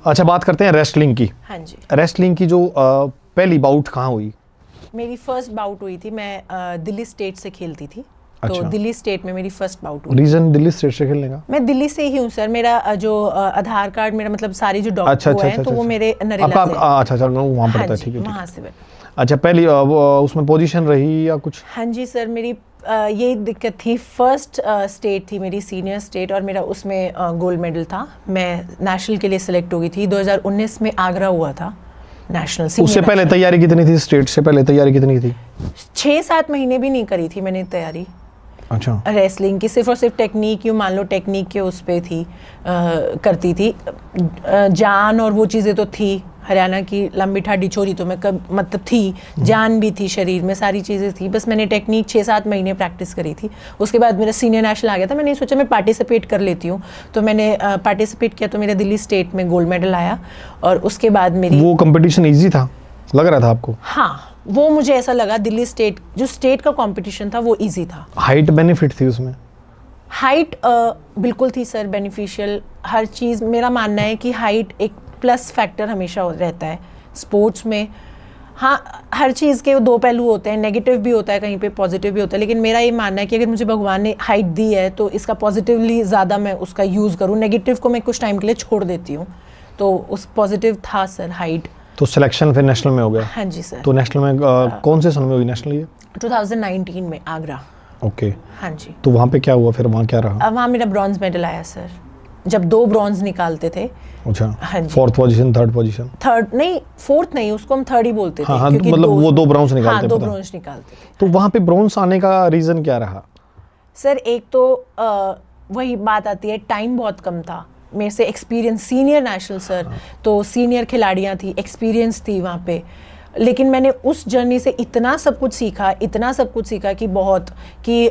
अच्छा, बात करते हैं रेसलिंग की। हाँ जी, रेसलिंग की जो पहली बाउट कहाँ हुई? मेरी फर्स्ट बाउट हुई थी, मैं दिल्ली स्टेट से खेलती थी। तो अच्छा। दिल्ली स्टेट में मेरी फर्स्ट बाउट हुई। रीजन दिल्ली स्टेट से खेलने का? मैं दिल्ली से ही हूँ सर। मेरा जो आधार कार्ड, मेरा मतलब सारी जो अच्छा डॉक्यूमेंट अच्छा हैं अच्छा तो वो अच्छा। मेरे नरेला आपका से। अच्छा वहाँ हाँ पड़ता है, जी, ठीक है ठीक वहाँ है। से। अच्छा, पहली उसमें पोजीशन रही या कुछ? हाँ जी सर, मेरी यही दिक्कत थी। फर्स्ट स्टेट थी मेरी, सीनियर स्टेट, और मेरा उसमें गोल्ड मेडल था। मैं नेशनल के लिए सिलेक्ट हो गई थी। 2019 में आगरा हुआ था नेशनल। उससे पहले तैयारी कितनी थी? स्टेट से पहले तैयारी कितनी थी? 6-7 महीने भी नहीं करी थी मैंने तैयारी अच्छा। रेसलिंग की। सिर्फ और सिर्फ टेक्निक, यूँ मान लो टेक्निक के उस पे थी, करती थी। जान और वो चीज़ें तो थी, हरियाणा की लंबी ठाडी छोरी तो मैं मतलब थी, जान भी थी शरीर में, सारी चीज़ें थी। बस मैंने टेक्निक 6-7 महीने प्रैक्टिस करी थी। उसके बाद मेरा सीनियर नेशनल आ गया था। मैंने सोचा मैं पार्टिसिपेट कर लेती हूँ, तो मैंने पार्टिसिपेट किया, तो मेरा दिल्ली स्टेट में गोल्ड मेडल आया। और उसके बाद मेरी वो कंपटीशन इजी था लग रहा था आपको? हाँ, वो मुझे ऐसा लगा दिल्ली स्टेट जो स्टेट का कंपटीशन था वो इजी था। हाइट बेनिफिट थी उसमें? हाइट बिल्कुल थी सर, बेनिफिशियल हर चीज़। मेरा मानना है कि हाइट एक प्लस फैक्टर हमेशा रहता है स्पोर्ट्स में। हाँ, हर चीज़ के दो पहलू होते हैं, नेगेटिव भी होता है कहीं पे, पॉजिटिव भी होता है। लेकिन मेरा ये मानना है कि अगर मुझे भगवान ने हाइट दी है तो इसका पॉजिटिवली ज़्यादा मैं उसका यूज़ करूँ, नेगेटिव को मैं कुछ टाइम के लिए छोड़ देती हूँ। तो उस पॉजिटिव था सर हाइट। तो सिलेक्शन फिर नेशनल में हो गया? हाँ जी सर। तो नेशनल में कौन से सन में हुई नेशनल ये? 2019 में आगरा। ओके। हाँ जी। तो वहाँ पे क्या हुआ फिर, वहाँ क्या रहा? वहाँ मेरा ब्रॉन्ज मेडल आया सर, जब 2 ब्रॉन्ज निकालते थे। अच्छा। हाँ जी। 4th position, 3rd position? Third नहीं, 4th नहीं, उसको हम 3rd ही बोलते थे। हाँ, क्योंकि मतलब वो 2 ब्रॉन्ज निकालते हाँ, हैं, 2 पता। ब्रॉन्ज निकालते थे। तो वहाँ पे ब्रॉन्ज आने का रीज़न क्या रहा? सर एक तो वही बात आती है, टाइम बहुत कम था मेरे से। एक्सपीरियंस, सीनियर नेशनल सर, तो सीनियर खिलाड़ियाँ थी, एक्सपीरियंस थी वहाँ पे। लेकिन मैंने उस जर्नी से इतना सब कुछ सीखा कि बहुत कि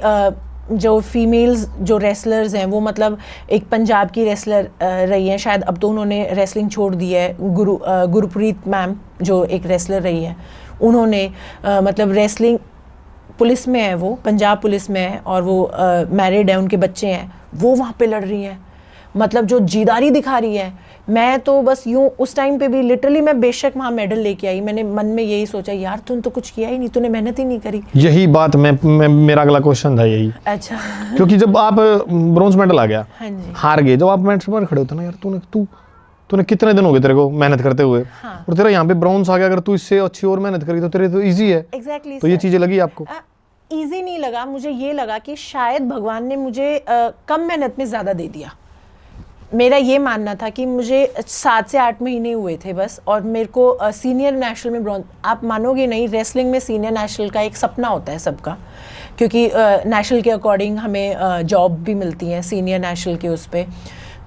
जो फीमेल्स जो रेसलर्स हैं वो, मतलब एक पंजाब की रेसलर रही हैं, शायद अब तो उन्होंने रेसलिंग छोड़ दी है, गुरप्रीत मैम जो एक रेसलर रही है, उन्होंने मतलब रेसलिंग पुलिस में है, वो पंजाब पुलिस में है, और वो मैरिड है, उनके बच्चे हैं, वो वहाँ पे लड़ रही हैं। मतलब जो जीदारी दिखा रही है। मैं तो बस यूँ उस टाइम पे भी लिटरली मैं बेशक वहाँ मेडल लेके आई, मैंने मन में यही सोचा यार तूने तो कुछ किया ही नहीं, तूने मेहनत ही नहीं करी। यही बात मेरा अगला क्वेश्चन था यही। अच्छा। क्योंकि जब आप ब्रॉन्ज मेडल आ गया, हाँ जी। हार गए, जब आप मैच पर खड़े होते ना यार, तूने कितने दिन हो गए तेरे को मेहनत करते हुए, हाँ। और तेरा यहाँ पे ब्रॉन्ज आ गया, अगर तू इससे अच्छी और मेहनत करेगी तो तेरे तो इजी है। एग्जैक्टली। तो ये चीजें लगी आपको? ईजी नहीं लगा मुझे, ये लगा कि शायद भगवान ने मुझे कम मेहनत में ज़्यादा दे दिया। मेरा ये मानना था कि मुझे 7 से 8 महीने हुए थे बस, और मेरे को सीनियर नेशनल में ब्रॉन्ज, आप मानोगे नहीं, रेसलिंग में सीनियर नेशनल का एक सपना होता है सबका, क्योंकि नेशनल के अकॉर्डिंग हमें जॉब भी मिलती है सीनियर नेशनल के उस पर।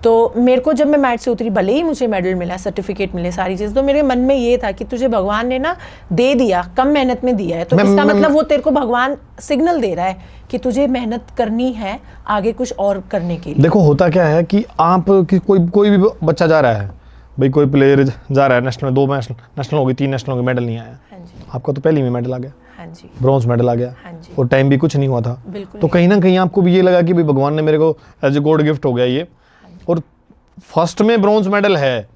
तो मेरे को जब मैं मैच से उतरी, भले ही मुझे मेडल मिला, सर्टिफिकेट मिले, सारी चीज़, तो मेरे मन में ये था कि तुझे भगवान ने ना दे दिया, कम मेहनत में दिया है, तो इसका मतलब वो तेरे को भगवान सिग्नल दे रहा है कि तुझे मेहनत करनी है आगे कुछ और करने के लिए। देखो होता क्या है कि आप कि कोई भी बच्चा जा रहा है, भाई कोई प्लेयर जा रहा है नेशनल में, 2 नेशनल हो गई, 3 नेशनल हो गई, मेडल नहीं आया। हाँ जी। आपका तो पहले में मेडल आ गया। हाँ जी। ब्रॉन्ज मेडल आ गया। हाँ जी। और टाइम भी कुछ नहीं हुआ था। बिल्कुल। तो कहीं ना कहीं आपको भी ये लगा कि भाई भगवान ने मेरे को एज ए गॉड गिफ्ट हो गया ये, और फर्स्ट में ब्रॉन्ज मेडल है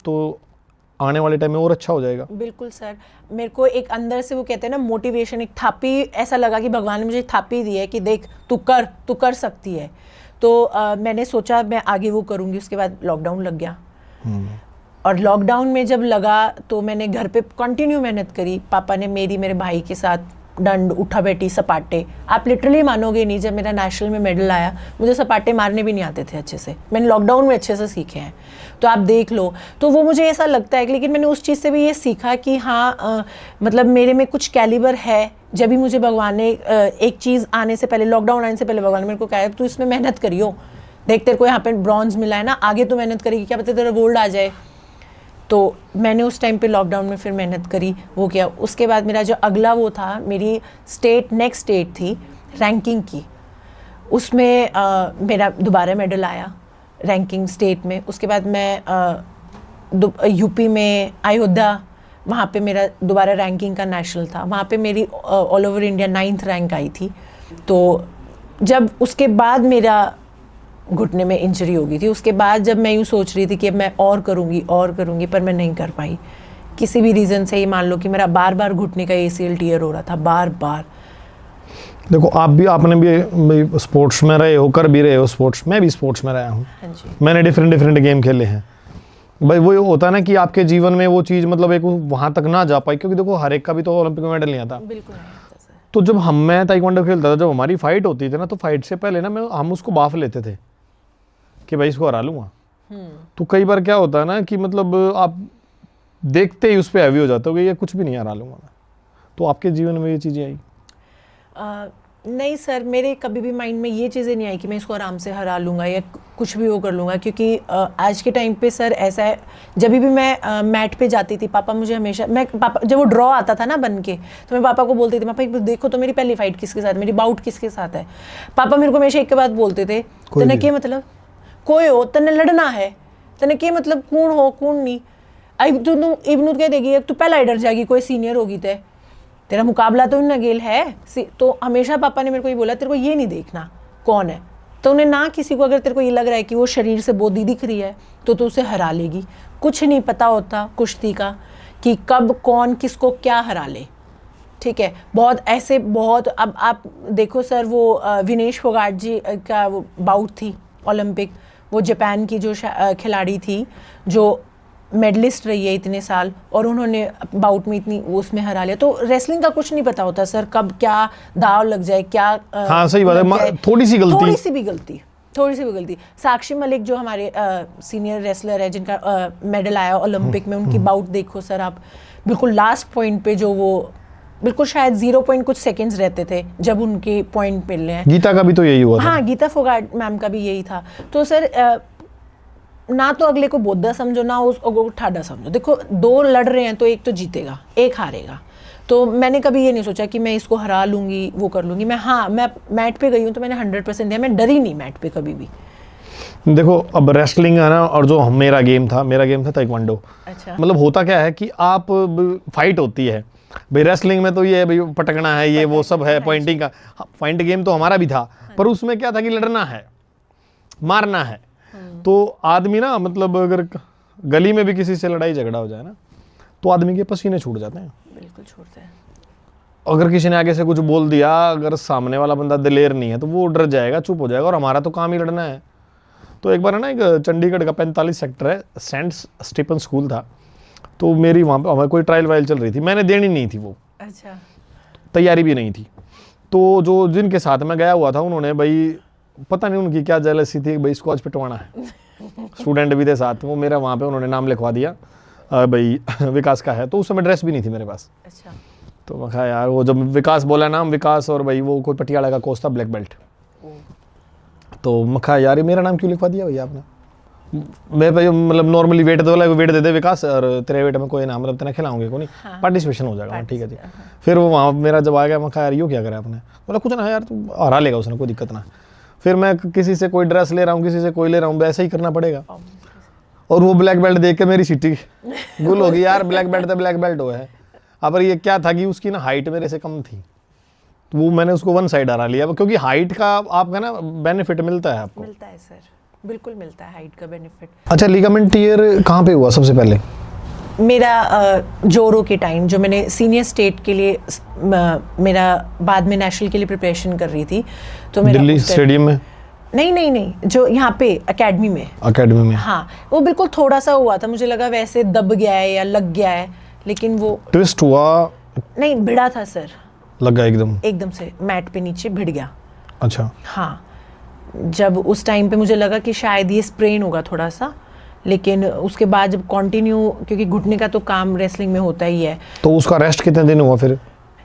तो आने वाले टाइम में और अच्छा हो जाएगा। बिल्कुल सर, मेरे को एक अंदर से वो कहते हैं ना मोटिवेशन, एक थापी, ऐसा लगा कि भगवान ने मुझे थापी दी है कि देख तू कर सकती है। तो मैंने सोचा मैं आगे वो करूँगी, उसके बाद लॉकडाउन लग गया। और लॉकडाउन में जब लगा तो मैंने घर पे कंटिन्यू मेहनत करी। पापा ने मेरे भाई के साथ दंड, उठा बैठी, सपाटे, आप लिटरली मानोगे नहीं, जब मेरा नेशनल में मेडल आया मुझे सपाटे मारने भी नहीं आते थे अच्छे से, मैंने लॉकडाउन में अच्छे से सीखे हैं, तो आप देख लो। तो वो मुझे ऐसा लगता है, लेकिन मैंने उस चीज़ से भी ये सीखा कि हाँ मतलब मेरे में कुछ कैलिबर है। जब भी मुझे भगवान ने एक चीज़ आने से पहले, लॉकडाउन आने से पहले भगवान ने मेरे को कहा है तू इसमें मेहनत करियो, देख तेरे को यहाँ पे ब्रॉन्ज मिला है ना, आगे तो मेहनत करेगी, क्या पता तेरा गोल्ड आ जाए। तो मैंने उस टाइम पे लॉकडाउन में फिर मेहनत करी, वो किया। उसके बाद मेरा जो अगला वो था, मेरी नेक्स्ट स्टेट थी रैंकिंग की, उसमें मेरा दोबारा मेडल आया रैंकिंग स्टेट में। उसके बाद मैं यूपी में अयोध्या, वहाँ पे मेरा दोबारा रैंकिंग का नेशनल था, वहाँ पे मेरी all over India 9th rank आई थी। तो जब उसके बाद मेरा घुटने में इंजरी हो गई थी, उसके बाद जब मैं यूँ सोच रही थी कि अब मैं और करूँगी, पर मैं नहीं कर पाई किसी भी रीज़न से। ही मान लो कि मेरा बार बार घुटने का ACL टीयर हो रहा था, बार बार। देखो आपने भी स्पोर्ट्स में रहे हो, कर भी रहे हो स्पोर्ट्स, मैं भी स्पोर्ट्स में रहा हूँ। हाँ जी। मैंने डिफरेंट गेम खेले हैं भाई। वो होता है ना कि आपके जीवन में वो चीज़ मतलब एक वहाँ तक ना जा पाई, क्योंकि देखो हर एक का भी तो ओलंपिक में मेडल नहीं आता। बिल्कुल नहीं आता सर। तो जब मैं ताइक्वांडो खेलता था, जब हमारी फाइट होती थी ना, तो फाइट से पहले ना हम उसको बाफ लेते थे कि भाई इसको हरा लूँगा। तो कई बार क्या होता है ना कि मतलब आप देखते ही उस पर हैवी हो जाते हो कि ये कुछ भी नहीं हरा लूँगा मैं। तो आपके जीवन में ये चीज़ें आई? नहीं सर, मेरे कभी भी माइंड में ये चीज़ें नहीं आई कि मैं इसको आराम से हरा लूँगा या कुछ भी वो कर लूँगा, क्योंकि आज के टाइम पे सर ऐसा है, जब भी मैं मैट पे जाती थी, पापा मुझे हमेशा, पापा जब वो ड्रॉ आता था ना बन के, तो मैं पापा को बोलती थी, पापा देखो तो मेरी पहली फाइट किसके साथ, मेरी बाउट किसके साथ है। पापा मेरे को हमेशा एक के बाद बोलते थे, तने क्या मतलब कोई हो, तने लड़ना है, तने क्या मतलब कौन हो कौन नहीं, अब तू इब्नू कह देगी तू पहला डर जाएगी, कोई सीनियर होगी तेरा मुकाबला तो इन नगेल है। तो हमेशा पापा ने मेरे को ये बोला, तेरे को ये नहीं देखना कौन है, तो उन्हें ना किसी को अगर तेरे को ये लग रहा है कि वो शरीर से बोधी दिख रही है तो तू उसे हरा लेगी। कुछ नहीं पता होता कुश्ती का कि कब कौन किसको क्या हरा ले, ठीक है। बहुत अब आप देखो सर, वो विनेश फोगाट जी का वो बाउट थी ओलंपिक, वो जापान की जो खिलाड़ी थी जो मेडलिस्ट रही है इतने साल, और उन्होंने बाउट में इतनी उसमें हरा लिया। तो रेसलिंग का कुछ नहीं पता होता सर, कब क्या दाव लग जाए, क्या हाँ सही बात है, थोड़ी सी भी गलती। साक्षी मलिक जो हमारे सीनियर रेसलर है जिनका मेडल आया ओलंपिक में, उनकी बाउट देखो सर आप, बिल्कुल लास्ट पॉइंट पे जो वो बिल्कुल शायद 0 पॉइंट कुछ सेकंड्स रहते थे जब उनके पॉइंट मिल रहे हैं। गीता का भी तो यही हुआ था। हाँ, गीता फोगाट मैम का भी यही था। तो सर ना तो अगले को बोधा समझो, ना उसको ठाडा समझो। देखो 2 लड़ रहे हैं तो एक तो जीतेगा, एक हारेगा। तो मैंने कभी ये नहीं सोचा कि मैं इसको हरा लूँगी, वो कर लूँगी। मैं मैट पे गई हूँ तो मैंने 100% दिया, मैं डरी नहीं मैट पे कभी भी। देखो अब रेसलिंग है ना, और जो मेरा गेम था ताइक्वांडो। अच्छा। मतलब होता क्या है कि आप फाइट होती है भाई, रेसलिंग में तो ये भाई पटकना है, ये वो सब है, पॉइंटिंग का पॉइंट गेम तो हमारा भी था, पर उसमें क्या था कि लड़ना है, मारना है। तो आदमी ना मतलब अगर गली में भी किसी से लड़ाई झगड़ा हो जाए ना, तो आदमी के पसीने छूट जाते हैं। बिल्कुल छूटते हैं। अगर किसी ने आगे से कुछ बोल दिया, अगर सामने वाला बंदा दिलेर नहीं है तो वो डर जाएगा, चुप हो जाएगा, और हमारा तो काम ही लड़ना है। तो एक बार है ना, एक चंडीगढ़ का 45 सेक्टर है, सेंट स्टीफन स्कूल था, तो मेरी वहाँ पर हमारी कोई ट्रायल वायल चल रही थी, मैंने देनी नहीं थी वो। अच्छा। तैयारी भी नहीं थी। तो जो जिनके साथ मैं गया हुआ था, उन्होंने भाई पता नहीं उनकी क्या जेलसी थी, भाई इसको आज पिटवाना है। स्टूडेंट भी थे साथ, वो मेरा वहाँ पे उन्होंने नाम लिखवा दिया भाई विकास का है। तो उस समय ड्रेस भी नहीं थी मेरे पास। अच्छा। तो मैं कहा यार, वो जब विकास बोला नाम विकास, और भाई वो कोई पटियाला का कोच था, ब्लैक बेल्ट। तो मैं कहा यार, ये मेरा नाम क्यों लिखवा दिया भैया आपने? मैं भाई मतलब नॉर्मली वेट दे दे विकास, और तेरे वेट में कोई नाम मतलब तेना खिलाऊंगे को नहीं, पार्टिसिपेशन हो जाएगा। ठीक है जी। फिर वो वहाँ मेरा जब आ गया, मैं कहा यार यूँ क्या करा आपने? बोला कुछ ना यार, तू हरा लेगा उसने, कोई दिक्कत ना। फिर मैं किसी से कोई ड्रेस ले रहा हूँ, किसी से कोई ले रहा हूँ, वैसे ही करना पड़ेगा। और वो ब्लैक बेल्ट देख के मेरी सीटी गुल होगी यार, ब्लैक बेल्ट तो ब्लैक बेल्ट हो है। अब ये क्या था कि उसकी ना हाइट मेरे से कम थी, तो वो मैंने उसको 1 साइड हरा लिया, क्योंकि हाइट का आपका ना बेनिफिट मिलता है आपको। मिलता है सर, बिल्कुल मिलता है हाइट का बेनिफिट। अच्छा, लिगामेंट टीयर कहाँ पे हुआ सबसे पहले? मेरा जोरो के टाइम, जो मैंने सीनियर स्टेट के लिए मेरा बाद में नेशनल के लिए प्रिपरेशन कर रही थी, तो मेरा दिल्ली स्टेडियम में? नहीं नहीं नहीं, जो यहाँ पे एकेडमी में। एकेडमी में? हाँ, वो बिल्कुल थोड़ा सा हुआ था, मुझे लगा वैसे दब गया है या लग गया है, लेकिन वो ट्विस्ट हुआ? नहीं, भिड़ा था सर, लगा एकदम से मैट पे नीचे भिड़ गया। अच्छा। हाँ, जब उस टाइम पे मुझे लगा कि शायद ये स्प्रेन होगा थोड़ा सा, लेकिन उसके बाद जब कंटिन्यू, क्योंकि घुटने का तो काम रेसलिंग में होता ही है। तो उसका रेस्ट कितने दिन हुआ फिर?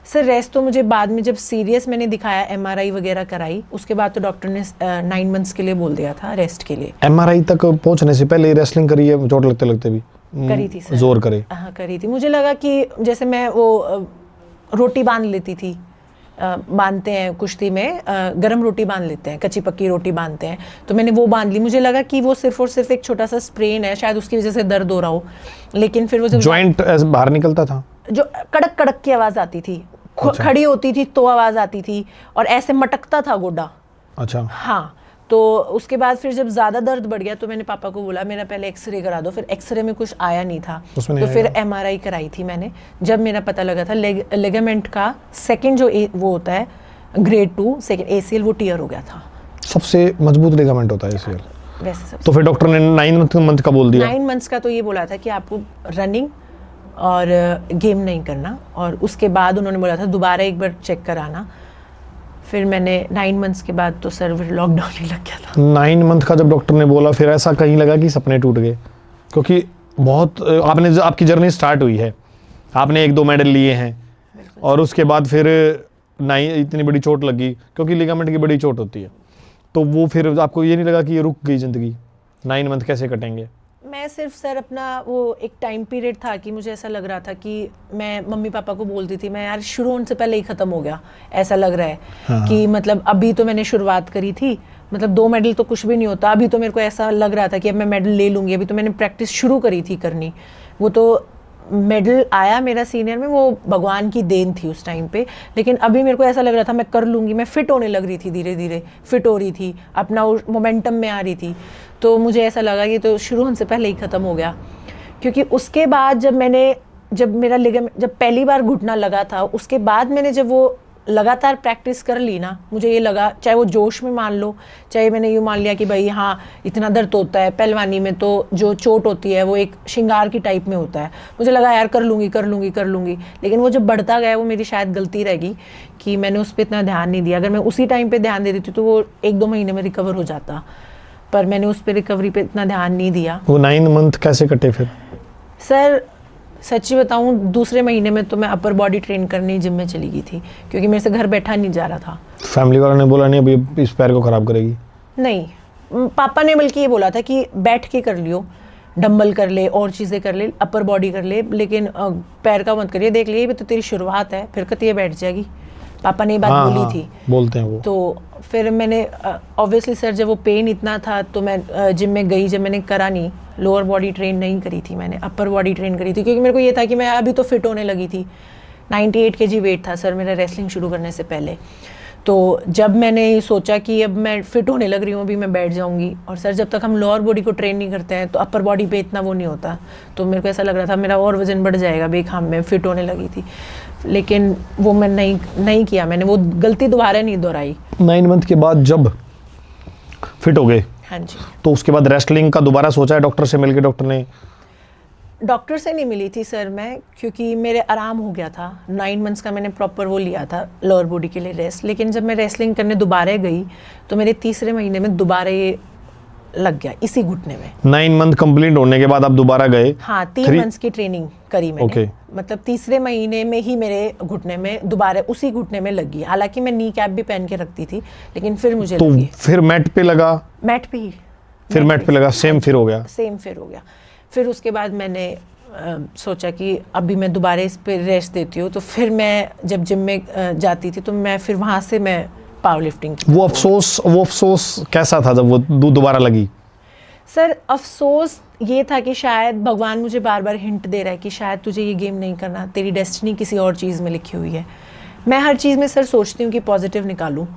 सर रेस्ट तो मुझे बाद में जब सीरियस मैंने दिखाया, MRI वगैरह कराई, उसके बाद तो डॉक्टर ने 9 मंथ्स के लिए बोल दिया था रेस्ट के लिए। MRI तक पहुंचने से पहले रेसलिंग करी है, चोट लगते लगते भी? करी थी सर, जोर करे? हाँ करी थी। मुझे लगा कि जैसे मैं वो रोटी बांध लेती थी, बांधते हैं कुश्ती में, गरम रोटी बांध लेते हैं, कच्ची पक्की रोटी बांधते हैं, तो मैंने वो बांध ली। मुझे लगा कि वो सिर्फ और सिर्फ एक छोटा सा स्प्रेन है, शायद उसकी वजह से दर्द हो रहा हो, लेकिन फिर वो जब जॉइंट बाहर निकलता था, जो कड़क कड़क की आवाज आती थी, अच्छा। खड़ी होती थी तो आवाज आती थी, और ऐसे मटकता था गोडा। अच्छा। हाँ, तो उसके बाद फिर जब ज़्यादा दर्द बढ़ गया तो मैंने पापा को बोला मेरा पहले एक्सरे करा दो, फिर एक्सरे में कुछ आया नहीं था, तो फिर MRI कराई थी मैंने। जब मेरा पता लगा था लेगामेंट का सेकंड जो वो होता है ग्रेड 2 सेकंड ACL, वो टीयर हो गया था। सबसे मजबूत लिगामेंट होता है ACL वैसे सब। तो फिर डॉक्टर ने 9 मंथ का बोल दिया? 9 मंथ्स का तो ये बोला था कि आपको रनिंग और गेम नहीं करना, और उसके बाद उन्होंने बोला था दोबारा एक बार चेक कराना। फिर मैंने 9 मंथ्स के बाद तो सर फिर लॉकडाउन ही लग गया था। 9 मंथ का जब डॉक्टर ने बोला, फिर ऐसा कहीं लगा कि सपने टूट गए? क्योंकि बहुत आपकी जर्नी स्टार्ट हुई है, आपने 1-2 मेडल लिए हैं, और उसके बाद फिर इतनी बड़ी चोट लगी, क्योंकि लिगामेंट की बड़ी चोट होती है, तो वो फिर आपको ये नहीं लगा कि ये रुक गई ज़िंदगी, 9 मंथ कैसे कटेंगे? मैं सिर्फ सर अपना वो एक टाइम पीरियड था कि मुझे ऐसा लग रहा था कि मैं मम्मी पापा को बोलती थी मैं यार शुरू होने से पहले ही ख़त्म हो गया, ऐसा लग रहा है। हाँ। कि मतलब अभी तो मैंने शुरुआत करी थी, मतलब 2 मेडल तो कुछ भी नहीं होता, अभी तो मेरे को ऐसा लग रहा था कि अब मैं मेडल ले लूँगी, अभी तो मैंने प्रैक्टिस शुरू करी थी करनी। वो तो मेडल आया मेरा सीनियर में, वो भगवान की देन थी उस टाइम पे, लेकिन अभी मेरे को ऐसा लग रहा था मैं कर लूँगी, मैं फिट होने लग रही थी, धीरे धीरे फिट हो रही थी, अपना मोमेंटम में आ रही थी, तो मुझे ऐसा लगा कि तो शुरू होने से पहले ही ख़त्म हो गया। क्योंकि उसके बाद जब मेरा लिगामेंट जब पहली बार घुटना लगा था, उसके बाद मैंने जब वो लगातार प्रैक्टिस कर ली ना, मुझे ये लगा, चाहे वो जोश में मान लो, चाहे मैंने यूँ मान लिया कि भाई हाँ इतना दर्द होता है पहलवानी में, तो जो चोट होती है वो एक श्रृंगार की टाइप में होता है, मुझे लगा यार कर लूँगी, लेकिन वो जब बढ़ता गया, वो मेरी शायद गलती रहेगी कि मैंने उस पर इतना ध्यान नहीं दिया। अगर मैं उसी टाइम पर ध्यान दे देती तो वो 1-2 महीने में रिकवर हो जाता, पर मैंने उस पर रिकवरी पे इतना ध्यान नहीं दिया। वो 9 मंथ कैसे कटे फिर? सर सच्ची बताऊं, दूसरे महीने में तो मैं अपर बॉडी ट्रेन करने जिम में चली गई थी, क्योंकि मेरे से घर बैठा नहीं जा रहा था। फैमिली वालों ने बोला नहीं अभी इस पैर को ख़राब करेगी? नहीं, पापा ने बल्कि ये बोला था कि बैठ के कर लियो, डंबल कर ले और चीज़ें कर ले, अपर बॉडी कर ले, लेकिन पैर का मत करिए, देख लिए भी तो तेरी शुरुआत है, फिर कतिये बैठ जाएगी। पापा ने ये बात बोली थी, बोलते हैं वो। तो फिर मैंने ऑब्वियसली सर जब वो पेन इतना था तो मैं जिम में गई, जब मैंने करा नहीं, लोअर बॉडी ट्रेन नहीं करी थी मैंने, अपर बॉडी ट्रेन करी थी, क्योंकि मेरे को ये था कि मैं अभी तो फिट होने लगी थी। 98 kg वेट था सर मेरा रेसलिंग शुरू करने से पहले। तो जब मैंने सोचा कि अब मैं फिट होने लग रही हूँ, अभी मैं बैठ जाऊँगी, और सर जब तक हम लोअर बॉडी को ट्रेन नहीं करते हैं तो अपर बॉडी पे इतना वो नहीं होता, तो मेरे को ऐसा लग रहा था मेरा और वजन बढ़ जाएगा बेखाम में, फिट होने लगी थी, लेकिन वो मैं नहीं किया, मैंने वो गलती दोबारा नहीं दोहराई। 9 मंथ के बाद जब फिट हो गए, हाँ जी, तो उसके बाद रेसलिंग का दोबारा सोचा है? डॉक्टर से मिलके डॉक्टर से नहीं मिली थी सर मैं, क्योंकि मेरे आराम हो गया था। 9 मंथ्स का मैंने प्रॉपर वो लिया था लोअर बॉडी के लिए रेस्ट, लेकिन जब मैं रेसलिंग करने दोबारा गई तो मेरे तीसरे महीने में दोबारा ये लग गया इसी घुटने में। 9 मंथ कंप्लीट होने के बाद आप दोबारा गए? हाँ, 3 मंथ्स की ट्रेनिंग करी मैंने। Okay. मतलब तीसरे महीने में ही मेरे घुटने में दोबारा उसी घुटने में लगी। हालांकि मैं नी कैप भी पहन के रखती थी, लेकिन फिर मुझे तो लगी। फिर मैट पे लगा? मैट पे ही, फिर मैट पे लगा, सेम फिर हो गया? सेम फिर हो गया। फिर उसके बाद मैंने सोचा कि अभी मैं दोबारा इस पे रेस्ट देती हूँ, तो फिर मैं जब जिम में जाती थी तो मैं फिर वहाँ से मैं पावर लिफ्टिंग। वो अफसोस कैसा था जब वो दोबारा लगी? सर अफसोस ये था कि शायद भगवान मुझे बार बार हिंट दे रहा है कि शायद तुझे ये गेम नहीं करना, तेरी डेस्टिनी किसी और चीज़ में लिखी हुई है। मैं हर चीज़ में सर सोचती हूँ कि पॉजिटिव निकालूँ।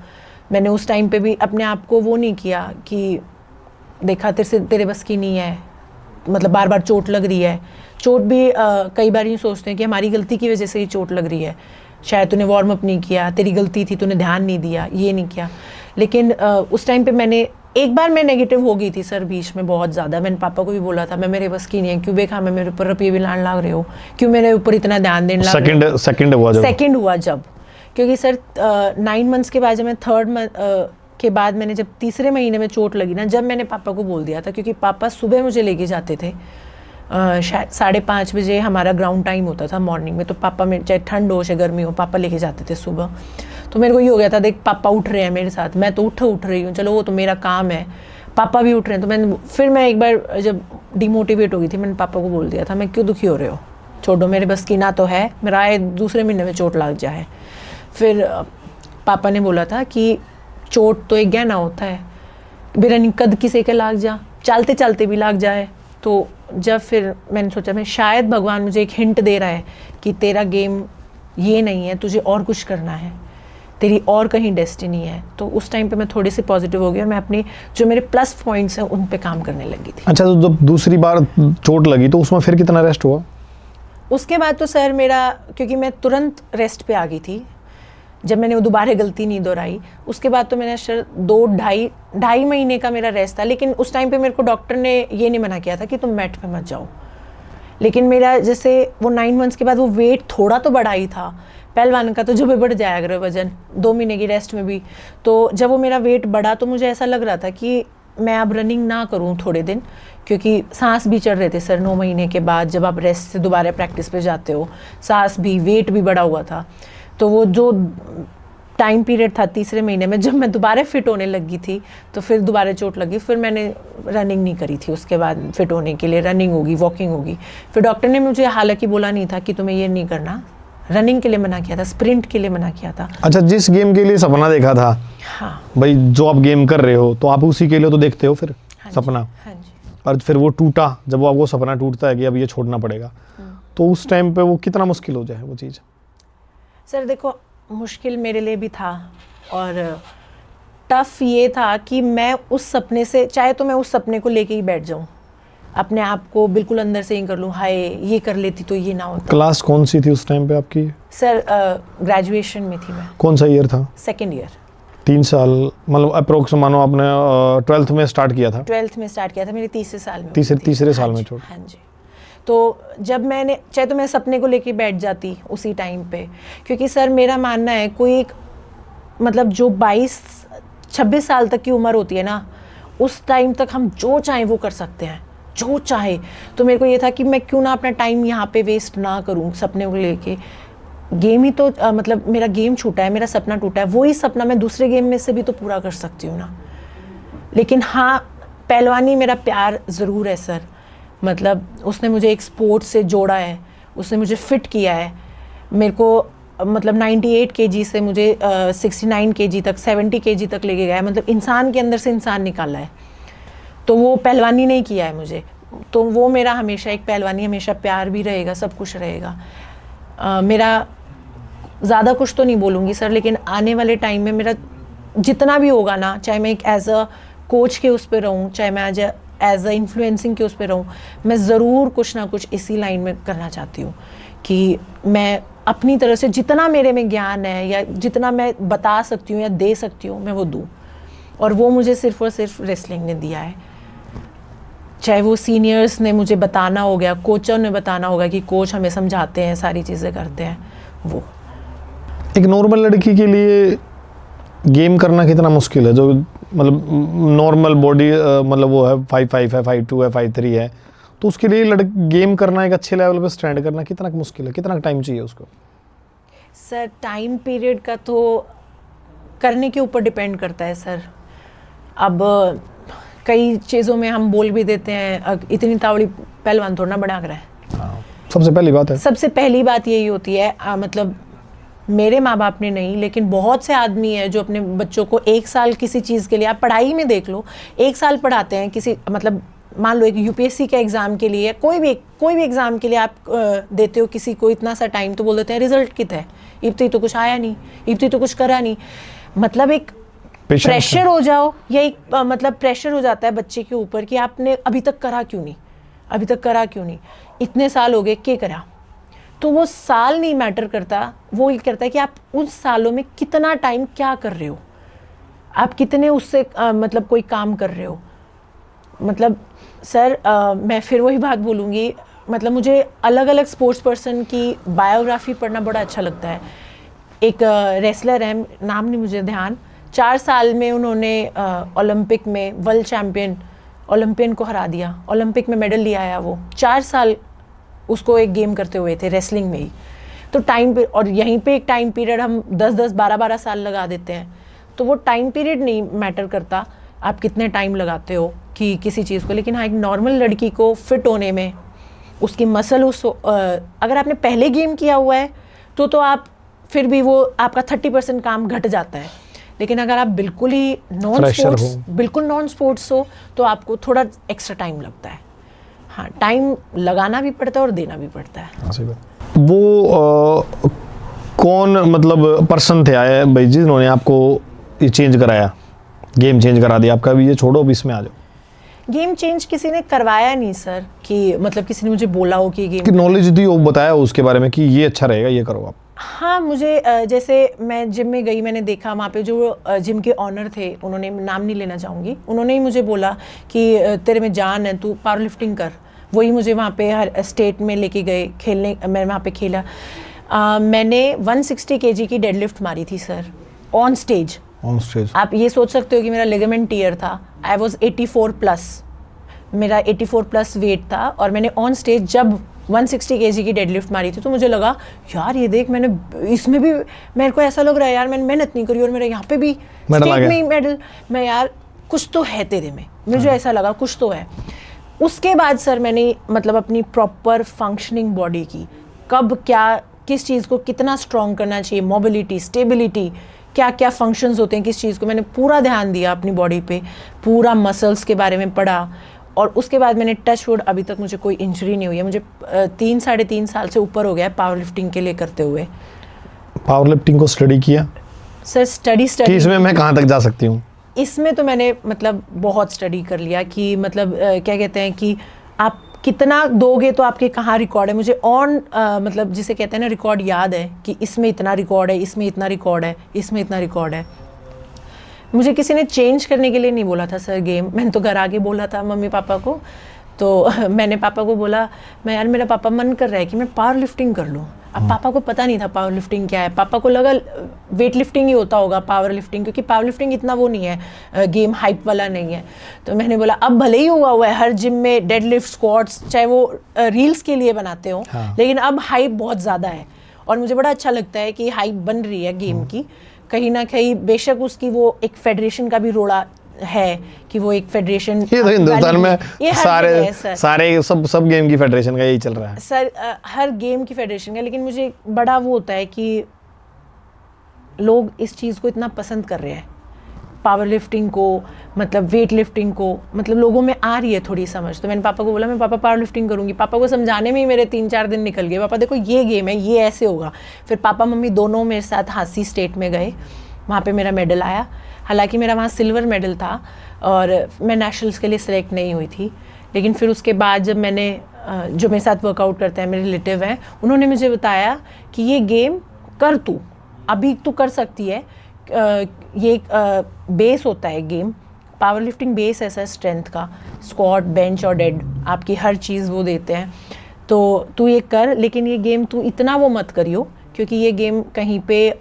मैंने उस टाइम पे भी अपने आप को वो नहीं किया कि देखा तेरे बस की नहीं है, मतलब बार बार चोट लग रही है। चोट भी कई बार यूँ सोचते हैं कि हमारी गलती की वजह से ही चोट लग रही है, शायद तूने वार्म अप नहीं किया, तेरी गलती थी, तूने ध्यान नहीं दिया, ये नहीं किया। लेकिन उस टाइम पे मैंने एक बार मैं नेगेटिव हो गई थी सर बीच में बहुत ज़्यादा। मैंने पापा को भी बोला था मैं मेरे बस की नहीं है, क्यों बेखा मैं मेरे ऊपर रुपये भी लाने लग रहे हो, क्यों मेरे ऊपर इतना ध्यान देने लग रहे हो। सेकंड हुआ जब, क्योंकि सर 9 मंथ्स के बाद जब मैं थर्ड मंथ के बाद मैंने जब तीसरे महीने में चोट लगी ना, जब मैंने पापा को बोल दिया था, क्योंकि पापा सुबह मुझे लेके जाते थे, शायद 5:30 बजे हमारा ग्राउंड टाइम होता था मॉर्निंग में, तो पापा में चाहे ठंड हो चाहे गर्मी हो पापा लेके जाते थे सुबह। तो मेरे को ये हो गया था, देख पापा उठ रहे हैं मेरे साथ, मैं तो उठ रही हूँ, चलो वो तो मेरा काम है, पापा भी उठ रहे हैं। तो फिर मैं एक बार जब डिमोटिवेट हो गई थी, मैंने पापा को बोल दिया था मैं क्यों दुखी हो रहे हो, छोड़ो मेरे बस की ना तो है, मेरा आए दूसरे महीने में चोट लग जाए। फिर पापा ने बोला था कि चोट तो एक गहना होता है, मेरा निकद किसी के लाग जा, चलते चलते भी लाग जाए। तो जब फिर मैंने सोचा मैं शायद भगवान मुझे एक हिंट दे रहा है कि तेरा गेम ये नहीं है, तुझे और कुछ करना है, तेरी और कहीं डेस्टिनी है। तो उस टाइम पे मैं थोड़ी सी पॉजिटिव हो गई और मैं अपनी जो मेरे प्लस पॉइंट्स हैं उन पे काम करने लगी थी। अच्छा, तो जब दूसरी बार चोट लगी तो उसमें फिर कितना रेस्ट हुआ? उसके बाद तो सर मेरा, क्योंकि मैं तुरंत रेस्ट पे आ गई थी जब मैंने वो दोबारा गलती नहीं दोहराई, उसके बाद तो मैंने सर 2-2.5 महीने का मेरा रेस्ट था। लेकिन उस टाइम पे मेरे को डॉक्टर ने ये नहीं मना किया था कि तुम मैट पे मत जाओ, लेकिन मेरा जैसे वो 9 मंथ्स के बाद वो वेट थोड़ा तो बढ़ा ही था, पहलवान का तो जब बढ़ जाया अगर वजन 2 महीने की रेस्ट में भी। तो जब वो मेरा वेट बढ़ा तो मुझे ऐसा लग रहा था कि मैं अब रनिंग ना करूं थोड़े दिन, क्योंकि सांस भी चढ़ रहे थे सर 9 महीने के बाद, जब आप रेस्ट से दोबारा प्रैक्टिस पे जाते हो, सांस भी, वेट भी बढ़ा हुआ था। तो वो जो टाइम पीरियड था तीसरे महीने में जब मैं दोबारा फिट होने लगी थी, तो फिर दोबारा चोट लगी, फिर मैंने रनिंग नहीं करी थी उसके बाद। फिट होने के लिए रनिंग होगी, वॉकिंग होगी। फिर डॉक्टर ने मुझे हालांकि बोला नहीं था कि तुम्हें ये नहीं करना, रनिंग के लिए मना किया था, स्प्रिंट के लिए मना किया था। अच्छा, जिस गेम के लिए सपना देखा था, हाँ भाई जो आप गेम कर रहे हो तो आप उसी के लिए तो देखते हो फिर सपना। हाँ जी। और फिर वो टूटा, जब वो आपको सपना टूटता है कि अब ये छोड़ना पड़ेगा, तो उस टाइम पे वो कितना मुश्किल हो जाए वो चीज़? सर देखो, मुश्किल मेरे लिए भी था और टफ ये था कि मैं उस सपने से, चाहे तो मैं उस सपने को लेके ही बैठ जाऊं, अपने आप को बिल्कुल अंदर से ही कर लूं, हाय ये कर लेती तो ये ना होता। क्लास कौन सी थी उस टाइम पे आपकी? सर ग्रेजुएशन में थी मैं। कौन सा ईयर था? Second year. 3 साल, मतलब अप्रोक्स मानो आपने 12th में स्टार्ट किया था? 12th में स्टार्ट किया था, मेरे तीसरे साल में। तीसरे साल में चोट। हाँ जी। तो जब मैंने, चाहे तो मैं सपने को लेके बैठ जाती उसी टाइम पे, क्योंकि सर मेरा मानना है कोई एक, मतलब जो 22-26 साल तक की उम्र होती है ना, उस टाइम तक हम जो चाहें वो कर सकते हैं, जो चाहे। तो मेरे को ये था कि मैं क्यों ना अपना टाइम यहाँ पे वेस्ट ना करूँ सपने को लेके। गेम ही तो मतलब मेरा गेम छूटा है, मेरा सपना टूटा है, वही सपना मैं दूसरे गेम में से भी तो पूरा कर सकती हूँ ना। लेकिन हाँ, पहलवानी मेरा प्यार ज़रूर है सर, मतलब उसने मुझे एक स्पोर्ट से जोड़ा है, उसने मुझे फिट किया है। मेरे को मतलब 98 kg से मुझे 69 kg तक, 70 kg तक लेके गया है, मतलब इंसान के अंदर से इंसान निकाला है। तो वो पहलवानी नहीं किया है मुझे, तो वो मेरा हमेशा एक पहलवानी, हमेशा प्यार भी रहेगा, सब कुछ रहेगा। मेरा ज़्यादा कुछ तो नहीं बोलूँगी सर, लेकिन आने वाले टाइम में मेरा जितना भी होगा ना, चाहे मैं एक एज अ कोच के उस पर रहूँ, चाहे मैं एज अ इन्फ्लुएंसिंग के उस पर रहूँ, मैं ज़रूर कुछ ना कुछ इसी लाइन में करना चाहती हूँ कि मैं अपनी तरफ से जितना मेरे में ज्ञान है या जितना मैं बता सकती हूँ या दे सकती हूँ मैं वो दूँ। और वो मुझे सिर्फ और सिर्फ रेसलिंग ने दिया है। चाहे वो सीनियर्स ने मुझे बताना हो गया, कोचों ने बताना होगा कि कोच हमें समझाते हैं, सारी चीज़ें करते हैं। वो एक नॉर्मल लड़की के लिए गेम करना कितना मुश्किल है? जो मतलब नॉर्मल बॉडी, मतलब वो है 5'5" है, 5'2" है, 5'3" है, तो उसके लिए गेम करना, एक अच्छे लेवल पे स्टैंड करना कितना मुश्किल है? कितना टाइम चाहिए उसको? सर टाइम पीरियड का तो करने के ऊपर डिपेंड करता है सर। अब कई चीज़ों में हम बोल भी देते हैं, इतनी तावड़ी पहलवान थोड़ा ना बना कर है। सबसे पहली बात है, सबसे पहली बात यही होती है, मतलब मेरे माँ बाप ने नहीं, लेकिन बहुत से आदमी है जो अपने बच्चों को 1 साल किसी चीज़ के लिए, आप पढ़ाई में देख लो, 1 साल पढ़ाते हैं किसी, मतलब मान लो एक यूपीएससी के एग्ज़ाम के लिए, कोई भी एग्ज़ाम के लिए आप देते हो किसी को इतना सा टाइम, तो बोल देते हैं रिजल्ट कितना है, इतनी तो कुछ आया नहीं, इतनी तो कुछ करा नहीं। मतलब एक प्रेशर हो जाओ, या एक मतलब प्रेशर हो जाता है बच्चे के ऊपर कि आपने अभी तक करा क्यों नहीं, इतने साल हो गए, क्या करा। तो वो साल नहीं मैटर करता, वो ये करता है कि आप उन सालों में कितना टाइम क्या कर रहे हो। आप कितने उससे मतलब कोई काम कर रहे हो। मतलब सर मैं फिर वही बात बोलूँगी, मतलब मुझे अलग अलग स्पोर्ट्स पर्सन की बायोग्राफी पढ़ना बड़ा अच्छा लगता है। एक रेसलर है, नाम नहीं मुझे ध्यान, 4 साल में उन्होंने ओलंपिक में वर्ल्ड चैम्पियन ओलंपियन को हरा दिया, ओलंपिक में मेडल लिया आया वो। 4 साल उसको एक गेम करते हुए थे रेसलिंग में ही। तो टाइम पे, और यहीं पे एक टाइम पीरियड हम 10-10 12-12 साल लगा देते हैं। तो वो टाइम पीरियड नहीं मैटर करता, आप कितने टाइम लगाते हो कि किसी चीज़ को। लेकिन हाँ, एक नॉर्मल लड़की को फिट होने में उसकी मसल अगर आपने पहले गेम किया हुआ है तो आप फिर भी वो आपका 30% काम घट जाता है। लेकिन अगर आप बिल्कुल ही नॉन स्पोर्ट्स हो तो आपको थोड़ा एक्स्ट्रा टाइम लगता है। हाँ, टाइम लगाना भी पड़ता है और देना भी पड़ता है। वो कौन मतलब पर्सन थे आए भाई जी जिन्होंने आपको ये चेंज कराया, गेम चेंज करा दिया आपका, भी ये छोड़ो अब इसमें आ जाओ? गेम चेंज किसी ने करवाया नहीं सर, कि मतलब किसी ने मुझे बोला हो कि गेम की नॉलेज दी हो, बताया हो उसके बारे में कि ये अच्छा रहेगा, ये करो आप? हाँ, मुझे जैसे मैं जिम में गई, मैंने देखा वहाँ पे जो जिम के ऑनर थे, उन्होंने, नाम नहीं लेना चाहूँगी, उन्होंने ही मुझे बोला कि तेरे में जान है, तू पावर लिफ्टिंग कर। वही मुझे वहाँ पे हर स्टेट में लेके गए खेलने, मैं वहाँ पे खेला। मैंने 160 kg की डेडलिफ्ट मारी थी सर, ऑन स्टेज। आप ये सोच सकते हो कि मेरा लिगामेंट टीयर था। आई वॉज 84 प्लस, मेरा 84 प्लस वेट था, और मैंने ऑन स्टेज जब 160 kg की डेडलिफ्ट मारी थी तो मुझे लगा यार ये देख, मैंने इसमें भी, मेरे को ऐसा लग रहा है यार मैंने मेहनत नहीं करी और मेरे यहाँ पे भी स्टेट में ही मेडल। मैं यार कुछ तो है तेरे में, मुझे ऐसा लगा कुछ तो है। उसके बाद सर मैंने मतलब अपनी प्रॉपर फंक्शनिंग बॉडी की, कब क्या किस चीज़ को कितना स्ट्रॉन्ग करना चाहिए, मोबिलिटी, स्टेबिलिटी, क्या क्या फंक्शंस होते हैं किस चीज़ को, मैंने पूरा ध्यान दिया अपनी बॉडी पे, पूरा मसल्स के बारे में पढ़ा। और उसके बाद मैंने टच वुड, अभी तक मुझे कोई इंजरी नहीं हुई है। मुझे 3-3.5 साल से ऊपर हो गया है पावर लिफ्टिंग के लिए करते हुए। पावर लिफ्टिंग को स्टडी किया सर? स्टडी कि इसमें मैं कहाँ तक जा सकती हूँ? इसमें तो मैंने मतलब बहुत स्टडी कर लिया कि मतलब क्या कहते हैं कि आप कितना दोगे तो आपके कहाँ रिकॉर्ड है। मुझे मतलब जिसे कहते हैं ना रिकॉर्ड याद है कि इसमें इतना रिकॉर्ड है, इसमें इतना रिकॉर्ड है, इसमें इतना रिकॉर्ड है। मुझे किसी ने चेंज करने के लिए नहीं बोला था सर गेम, मैंने तो घर आके बोला था मम्मी पापा को। तो मैंने पापा को बोला, मैं यार मेरा पापा मन कर रहा है कि मैं पावर लिफ्टिंग कर लूँ। अब पापा को पता नहीं था पावर लिफ्टिंग क्या है, पापा को लगा वेट लिफ्टिंग ही होता होगा पावर लिफ्टिंग, क्योंकि पावर लिफ्टिंग इतना वो नहीं है, गेम हाइप वाला नहीं है। तो मैंने बोला अब भले ही हुआ है हर जिम में डेड लिफ्ट, स्क्वाट्स, चाहे वो रील्स के लिए बनाते हो, लेकिन अब हाइप बहुत ज़्यादा है और मुझे बड़ा अच्छा लगता है कि हाइप बन रही है गेम की कहीं ना कहीं। बेशक उसकी वो एक फेडरेशन का भी रोड़ा है कि वो एक फेडरेशन, ये तो हिंदुस्तान में सारे सब गेम की फेडरेशन का यही चल रहा है सर, हर गेम की फेडरेशन का। लेकिन मुझे बड़ा वो होता है कि लोग इस चीज़ को इतना पसंद कर रहे हैं, पावर लिफ्टिंग को, मतलब वेट लिफ्टिंग को, मतलब लोगों में आ रही है थोड़ी समझ। तो मैंने पापा को बोला मैं पापा पावर लिफ्टिंग करूँगी। पापा को समझाने में ही मेरे 3-4 दिन निकल गए। पापा देखो ये गेम है, ये ऐसे होगा। फिर पापा मम्मी दोनों मेरे साथ हांसी स्टेट में गए, वहाँ पे मेरा मेडल आया। हालांकि मेरा वहाँ सिल्वर मेडल था और मैं नेशनल्स के लिए सिलेक्ट नहीं हुई थी। लेकिन फिर उसके बाद जब मैंने जो मेरे साथ वर्कआउट करते हैं, मेरे रिलेटिव हैं, उन्होंने मुझे बताया कि ये गेम कर, तू अभी तू कर सकती है। ये एक बेस होता है गेम, पावर लिफ्टिंग बेस ऐसा स्ट्रेंथ का, स्क्वाट, बेंच और डेड, आपकी हर चीज़ वो देते हैं। तो तू ये कर, लेकिन ये गेम तू इतना वो मत करियो, क्योंकि ये गेम कहीं पे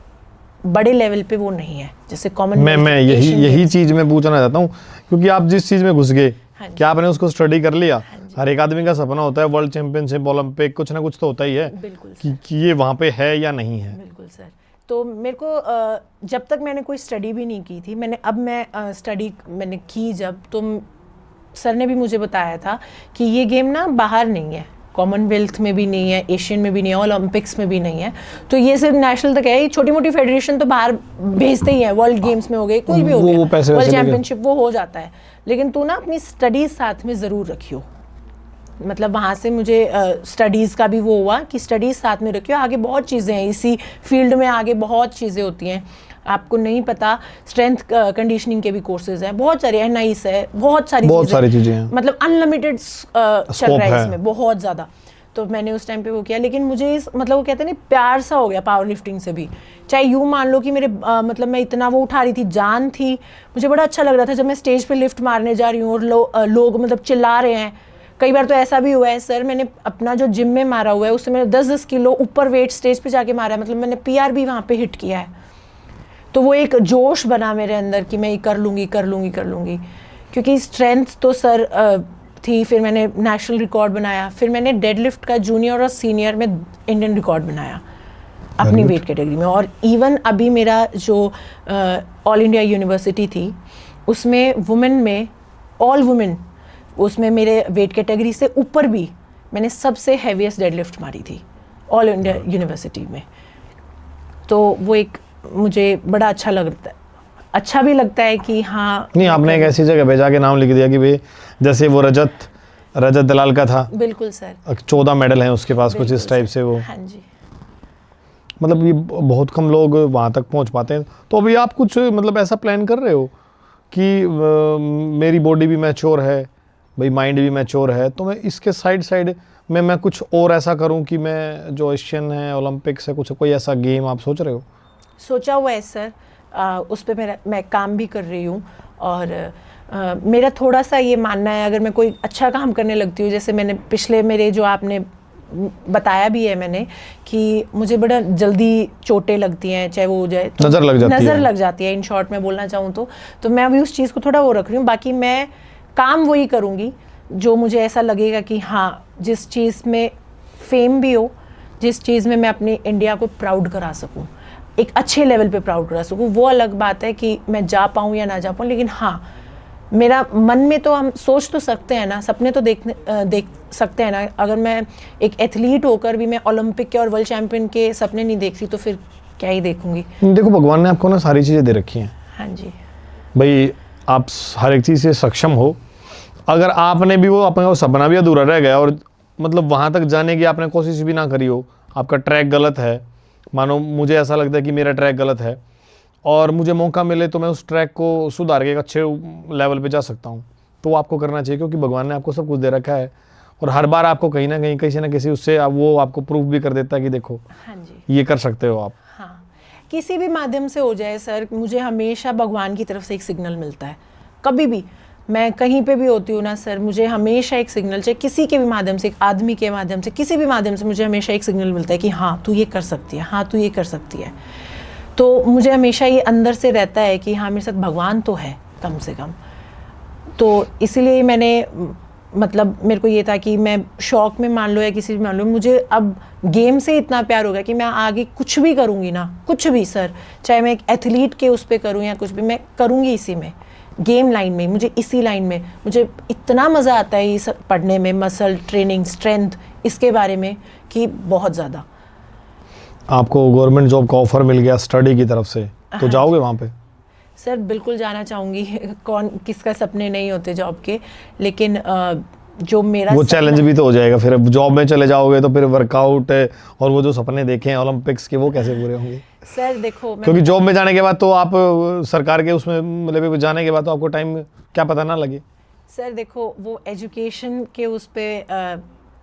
बड़े लेवल पे वो नहीं है जैसे कॉमन। मैं यही चीज मैं पूछना चाहता हूँ, क्योंकि आप जिस चीज में घुस गए, क्या आपने उसको स्टडी कर लिया? हर एक आदमी का सपना होता है वर्ल्ड चैंपियनशिप, ओलंपिक, कुछ ना कुछ तो होता ही है कि ये वहाँ पे है या नहीं है। बिल्कुल सर। तो मेरे को जब तक मैंने कोई स्टडी भी नहीं की थी, मैं स्टडी मैंने की जब, तो सर ने भी मुझे बताया था कि ये गेम ना बाहर नहीं है, कॉमनवेल्थ में भी नहीं है, एशियन में भी नहीं है, ओलंपिक्स में भी नहीं है। तो ये सिर्फ नेशनल तक है। ये छोटी मोटी फेडरेशन तो बाहर भेजते ही हैं, वर्ल्ड गेम्स में हो गए, कोई भी हो गया, वर्ल्ड चैंपियनशिप वो हो जाता है। लेकिन तू ना अपनी स्टडीज साथ में ज़रूर रखियो। मतलब वहाँ से मुझे स्टडीज़ का भी वो हुआ कि स्टडीज़ साथ में रखियो। आगे बहुत चीज़ें हैं इसी फील्ड में, आगे बहुत चीज़ें होती हैं, आपको नहीं पता। स्ट्रेंथ कंडीशनिंग के भी कोर्सेज हैं, बहुत सारे, NIS है, बहुत सारी चीज़ें हैं। मतलब अनलिमिटेड चल रहा है इसमें, बहुत ज़्यादा। तो मैंने उस टाइम पे वो किया, लेकिन मुझे इस मतलब वो कहते हैं ना प्यार सा हो गया पावर लिफ्टिंग से भी। चाहे यूँ मान लो कि मेरे मतलब मैं इतना वो उठा रही थी, जान थी, मुझे बड़ा अच्छा लग रहा था जब मैं स्टेज पे लिफ्ट मारने जा रही हूँ और लोग मतलब चिल्ला रहे हैं। कई बार तो ऐसा भी हुआ है सर, मैंने अपना जो जिम में मारा हुआ है उससे मैंने 10-10 किलो ऊपर वेट स्टेज पे जाके मारा है, मतलब मैंने PR भी वहाँ पे हिट किया है। तो वो एक जोश बना मेरे अंदर कि मैं ये कर लूँगी कर लूँगी कर लूँगी, क्योंकि स्ट्रेंथ तो सर थी। फिर मैंने नेशनल रिकॉर्ड बनाया, फिर मैंने डेडलिफ्ट का जूनियर और सीनियर में इंडियन रिकॉर्ड बनाया अपनी वेट कैटेगरी में। और इवन अभी मेरा जो ऑल इंडिया यूनिवर्सिटी थी उसमें वुमेन में ऑल वुमेन उसमें मेरे वेट कैटेगरी से ऊपर भी मैंने सबसे हैवीएस्ट डेडलिफ्ट मारी थी ऑल इंडिया यूनिवर्सिटी में। तो वो एक मुझे बड़ा अच्छा लगता है, अच्छा भी लगता है कि हाँ। नहीं, आपने एक ऐसी जगह पे जाके नाम लिख दिया कि भाई जैसे वो रजत दलाल का था। बिल्कुल सर, 14 मेडल हैं उसके पास, कुछ इस टाइप से वो। हाँ जी। मतलब ये बहुत कम लोग वहाँ तक पहुँच पाते हैं। तो अभी आप कुछ मतलब ऐसा प्लान कर रहे हो कि मेरी बॉडी भी मैच्योर है, भाई माइंड भी मैच्योर है, तो मैं इसके साइड में मैं कुछ और ऐसा करूं कि मैं जो एशियन है, ओलंपिक्स है, कुछ कोई ऐसा गेम आप सोच रहे हो? सोचा हुआ है सर, उस पर मैं काम भी कर रही हूँ। और मेरा थोड़ा सा ये मानना है, अगर मैं कोई अच्छा काम करने लगती हूँ, जैसे मैंने पिछले मेरे जो आपने बताया भी है मैंने कि मुझे बड़ा जल्दी चोटें लगती हैं, चाहे वो हो जाए तो नज़र लग जाती है। इन शॉर्ट में बोलना चाहूँ तो मैं अभी उस चीज़ को थोड़ा वो रख रही हूँ। बाकी मैं काम वही करूँगी जो मुझे ऐसा लगेगा कि हाँ, जिस चीज़ में फेम भी हो, जिस चीज़ में मैं अपने इंडिया को प्राउड करा सकूँ, एक अच्छे लेवल पे प्राउड करा सकूँ। वो अलग बात है कि मैं जा पाऊँ या ना जा पाऊँ, लेकिन हाँ, मेरा मन में तो हम सोच तो सकते हैं ना, सपने तो देख सकते हैं ना। अगर मैं एक एथलीट होकर भी मैं ओलंपिक के और वर्ल्ड चैंपियन के सपने नहीं देखती तो फिर क्या ही देखूंगी। देखो, भगवान ने आपको ना सारी चीज़ें दे रखी हैं। हाँ जी भाई, आप हर एक चीज़ से सक्षम हो। अगर आपने भी वो अपना वो सपना भी अधूरा रह गया और मतलब वहाँ तक जाने की आपने कोशिश भी ना करी हो, आपका ट्रैक गलत है, मानो मुझे ऐसा लगता है कि मेरा ट्रैक गलत है और मुझे मौका मिले तो मैं उस ट्रैक को सुधार के एक अच्छे लेवल पे जा सकता हूँ, तो आपको करना चाहिए, क्योंकि भगवान ने आपको सब कुछ दे रखा है। और हर बार आपको कहीं ना कहीं किसी ना किसी उससे वो आपको प्रूफ भी कर देता है कि देखो, हाँ जी, ये कर सकते हो आप। हाँ, किसी भी माध्यम से हो जाए सर, मुझे हमेशा भगवान की तरफ से एक सिग्नल मिलता है। कभी भी मैं कहीं पे भी होती हूँ ना सर, मुझे हमेशा एक सिग्नल, चाहे किसी के भी माध्यम से, एक आदमी के माध्यम से, किसी भी माध्यम से, मुझे हमेशा एक सिग्नल मिलता है कि हाँ तू ये कर सकती है, हाँ तू ये कर सकती है। तो मुझे हमेशा ये अंदर से रहता है कि हाँ, मेरे साथ भगवान तो है कम से कम। तो इसीलिए मैंने मतलब मेरे को ये था कि मैं शौक में मान लो या किसी भी मान लो, मुझे अब गेम से इतना प्यार हो गया कि मैं आगे कुछ भी करूँगी ना, कुछ भी सर, चाहे मैं एक एथलीट के उस पर करूँ या कुछ भी, मैं करूँगी इसी में, गेम लाइन में, मुझे इसी लाइन में मुझे इतना मज़ा आता है ये सब पढ़ने में, मसल ट्रेनिंग, स्ट्रेंथ, इसके बारे में कि बहुत ज़्यादा। आपको गवर्नमेंट जॉब का ऑफर मिल गया स्टडी की तरफ से, तो जाओगे वहाँ पे? सर बिल्कुल जाना चाहूँगी, कौन किसका सपने नहीं होते जॉब के, लेकिन जो मेरा वो चैलेंज भी तो हो जाएगा। फिर जॉब में चले जाओगे तो फिर वर्कआउट और वो जो सपने देखे हैं ओलंपिक्स के, वो कैसे पूरे होंगे? सर देखो, क्योंकि जॉब में जाने के बाद तो आप सरकार के उसमें मतलब जाने के बाद तो आपको टाइम क्या पता ना लगे। सर देखो, वो एजुकेशन के उस पे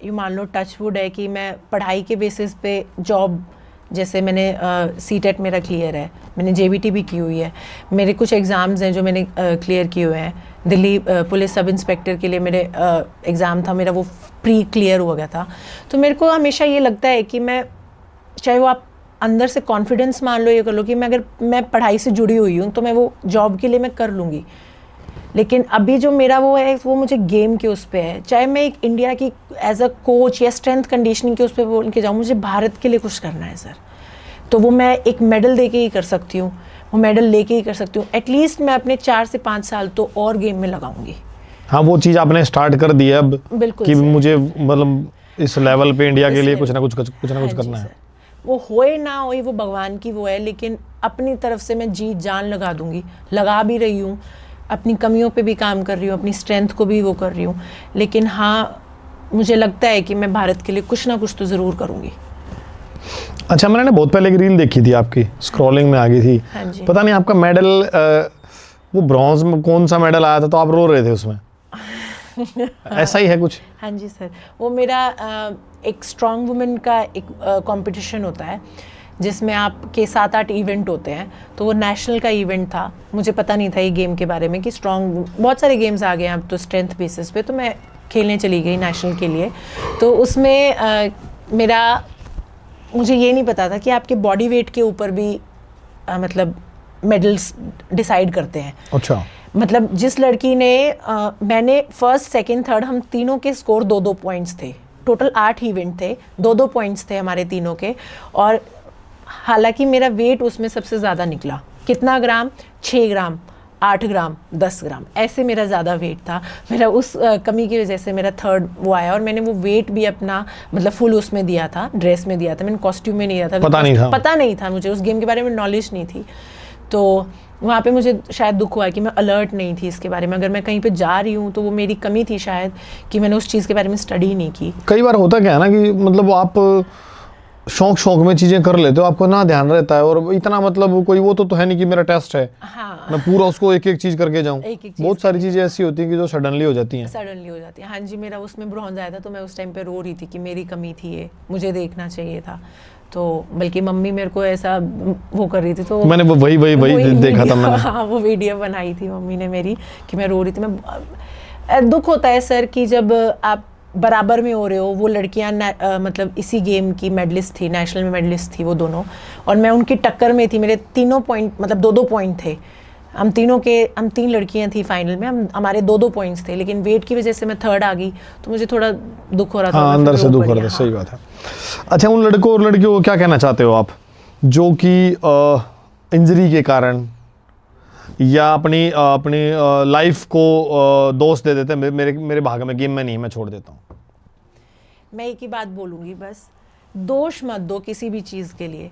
यू मान लो टच वुड है कि मैं पढ़ाई के बेसिस पे जॉब, जैसे मैंने CTET मेरा क्लियर है, मैंने JBT भी की हुई है, मेरे कुछ एग्ज़ाम्स हैं जो मैंने क्लियर किए हुए हैं। दिल्ली पुलिस सब इंस्पेक्टर के लिए मेरे एग्ज़ाम था मेरा, वो प्री क्लियर हो गया था। तो मेरे को हमेशा ये लगता है कि मैं, चाहे वो आप अंदर से कॉन्फिडेंस मान लो, ये कर लो कि मैं अगर मैं पढ़ाई से जुड़ी हुई हूँ तो मैं वो जॉब के लिए मैं कर लूँगी। लेकिन अभी जो मेरा वो है वो मुझे गेम के उस पे है, चाहे मैं एक इंडिया की एज अ कोच या स्ट्रेंथ कंडीशनिंग के उस पे बोल के जाऊँ, मुझे भारत के लिए कुछ करना है सर। तो वो मैं एक मेडल दे के ही कर सकती हूँ, वो मेडल लेके ही कर सकती हूँ। एटलीस्ट मैं अपने 4 से 5 साल तो और गेम में लगाऊंगी। हाँ, वो चीज़ आपने स्टार्ट कर दी है अब, बिल्कुल कि सर। मुझे मतलब इस लेवल पे इंडिया के लिए कुछ ना कुछ करना है। वो होए ना होए वो भगवान की वो है, लेकिन अपनी तरफ से मैं जी जान लगा दूंगी, लगा भी रही हूँ, अपनी कमियों पे भी काम कर रही हूँ, अपनी स्ट्रेंथ को भी वो कर रही हूँ। लेकिन हाँ, मुझे लगता है कि मैं भारत के लिए कुछ ना कुछ तो ज़रूर करूँगी। अच्छा, मैंने बहुत पहले एक रील देखी थी आपकी, स्क्रॉलिंग में आ गई थी। हाँ जी। पता नहीं आपका मेडल वो ब्रॉन्ज में कौन सा मेडल आया था, तो आप रो रहे थे उसमें। ऐसा ही है कुछ? हाँ जी सर, वो मेरा एक स्ट्रॉन्ग वुमेन का एक कंपटीशन होता है जिसमें आपके 7-8 इवेंट होते हैं। तो वो नेशनल का इवेंट था, मुझे पता नहीं था ये गेम के बारे में कि स्ट्रॉन्ग, बहुत सारे गेम्स आ गए हैं अब तो स्ट्रेंथ बेसिस पे, तो मैं खेलने चली गई नेशनल के लिए। तो उसमें मुझे ये नहीं पता था कि आपके बॉडी वेट के ऊपर भी मतलब मेडल्स डिसाइड करते हैं। अच्छा। मतलब जिस लड़की ने मैंने फर्स्ट सेकंड थर्ड, हम तीनों के स्कोर 2-2 पॉइंट्स थे, टोटल 8 इवेंट थे, 2-2 पॉइंट्स थे हमारे तीनों के। और हालांकि मेरा वेट उसमें सबसे ज़्यादा निकला, कितना ग्राम, 6 ग्राम, 8 ग्राम, 10 ग्राम, ऐसे मेरा ज़्यादा वेट था। मेरा उस कमी की वजह से मेरा थर्ड वो आया। और मैंने वो वेट भी अपना मतलब फुल उसमें दिया था, ड्रेस में दिया था, मैंने कॉस्ट्यूम में नहीं दिया था, पता नहीं था मुझे, उस गेम के बारे में नॉलेज नहीं थी। तो वहाँ पे मुझे शायद दुख हुआ कि मैं अलर्ट नहीं थी इसके बारे में। अगर मैं कहीं पे जा रही हूँ तो वो मेरी कमी थी शायद, कि मैंने उस चीज़ के बारे में स्टडी नहीं की। कई बार होता क्या है ना कि मतलब आप शौक में चीज़ें कर लेते हो, आपको ना ध्यान रहता है, और इतना मतलब कोई वो तो है नहीं कि मेरा टेस्ट है, हाँ, मैं पूरा उसको एक एक चीज़ करके जाऊँ। बहुत सारी चीज़ें ऐसी होती हैं कि जो सडनली हो जाती हैं। हाँ जी, मेरा उसमें ब्रॉन्ज आया था तो मैं उस टाइम पे रो रही थी कि मेरी कमी थी, ये मुझे देखना चाहिए था। तो बल्कि मम्मी मेरे को ऐसा वो कर रही थी, तो मैंने वही देखा था मैंने। हाँ, वो वीडियो बनाई थी मम्मी ने मेरी कि मैं रो रही थी। मैं दुख होता है सर कि जब आप बराबर में हो रहे हो, वो लड़कियां मतलब इसी गेम की मेडलिस्ट थी, नेशनल में मेडलिस्ट थी वो दोनों, और मैं उनकी टक्कर में थी। मेरे तीनों पॉइंट मतलब 2-2 पॉइंट थे, हम 3 लड़कियां थी फाइनल में, हमारे 2-2 पॉइंट्स थे, लेकिन वेट की वजह से मैं थर्ड आ गई, तो मुझे थोड़ा दुख हो रहा था। हाँ, अंदर से दुख हो रहा था। सही बात है। अच्छा, उन लड़कों और लड़कियों को क्या कहना चाहते हो आप जो कि इंजरी के कारण या अपनी लाइफ को दोष दे देते हैं, मेरे भाग में गेम में नहीं, मैं छोड़ देता हूँ? मैं एक ही बात बोलूँगी बस, दोष मत दो किसी भी चीज़ के लिए।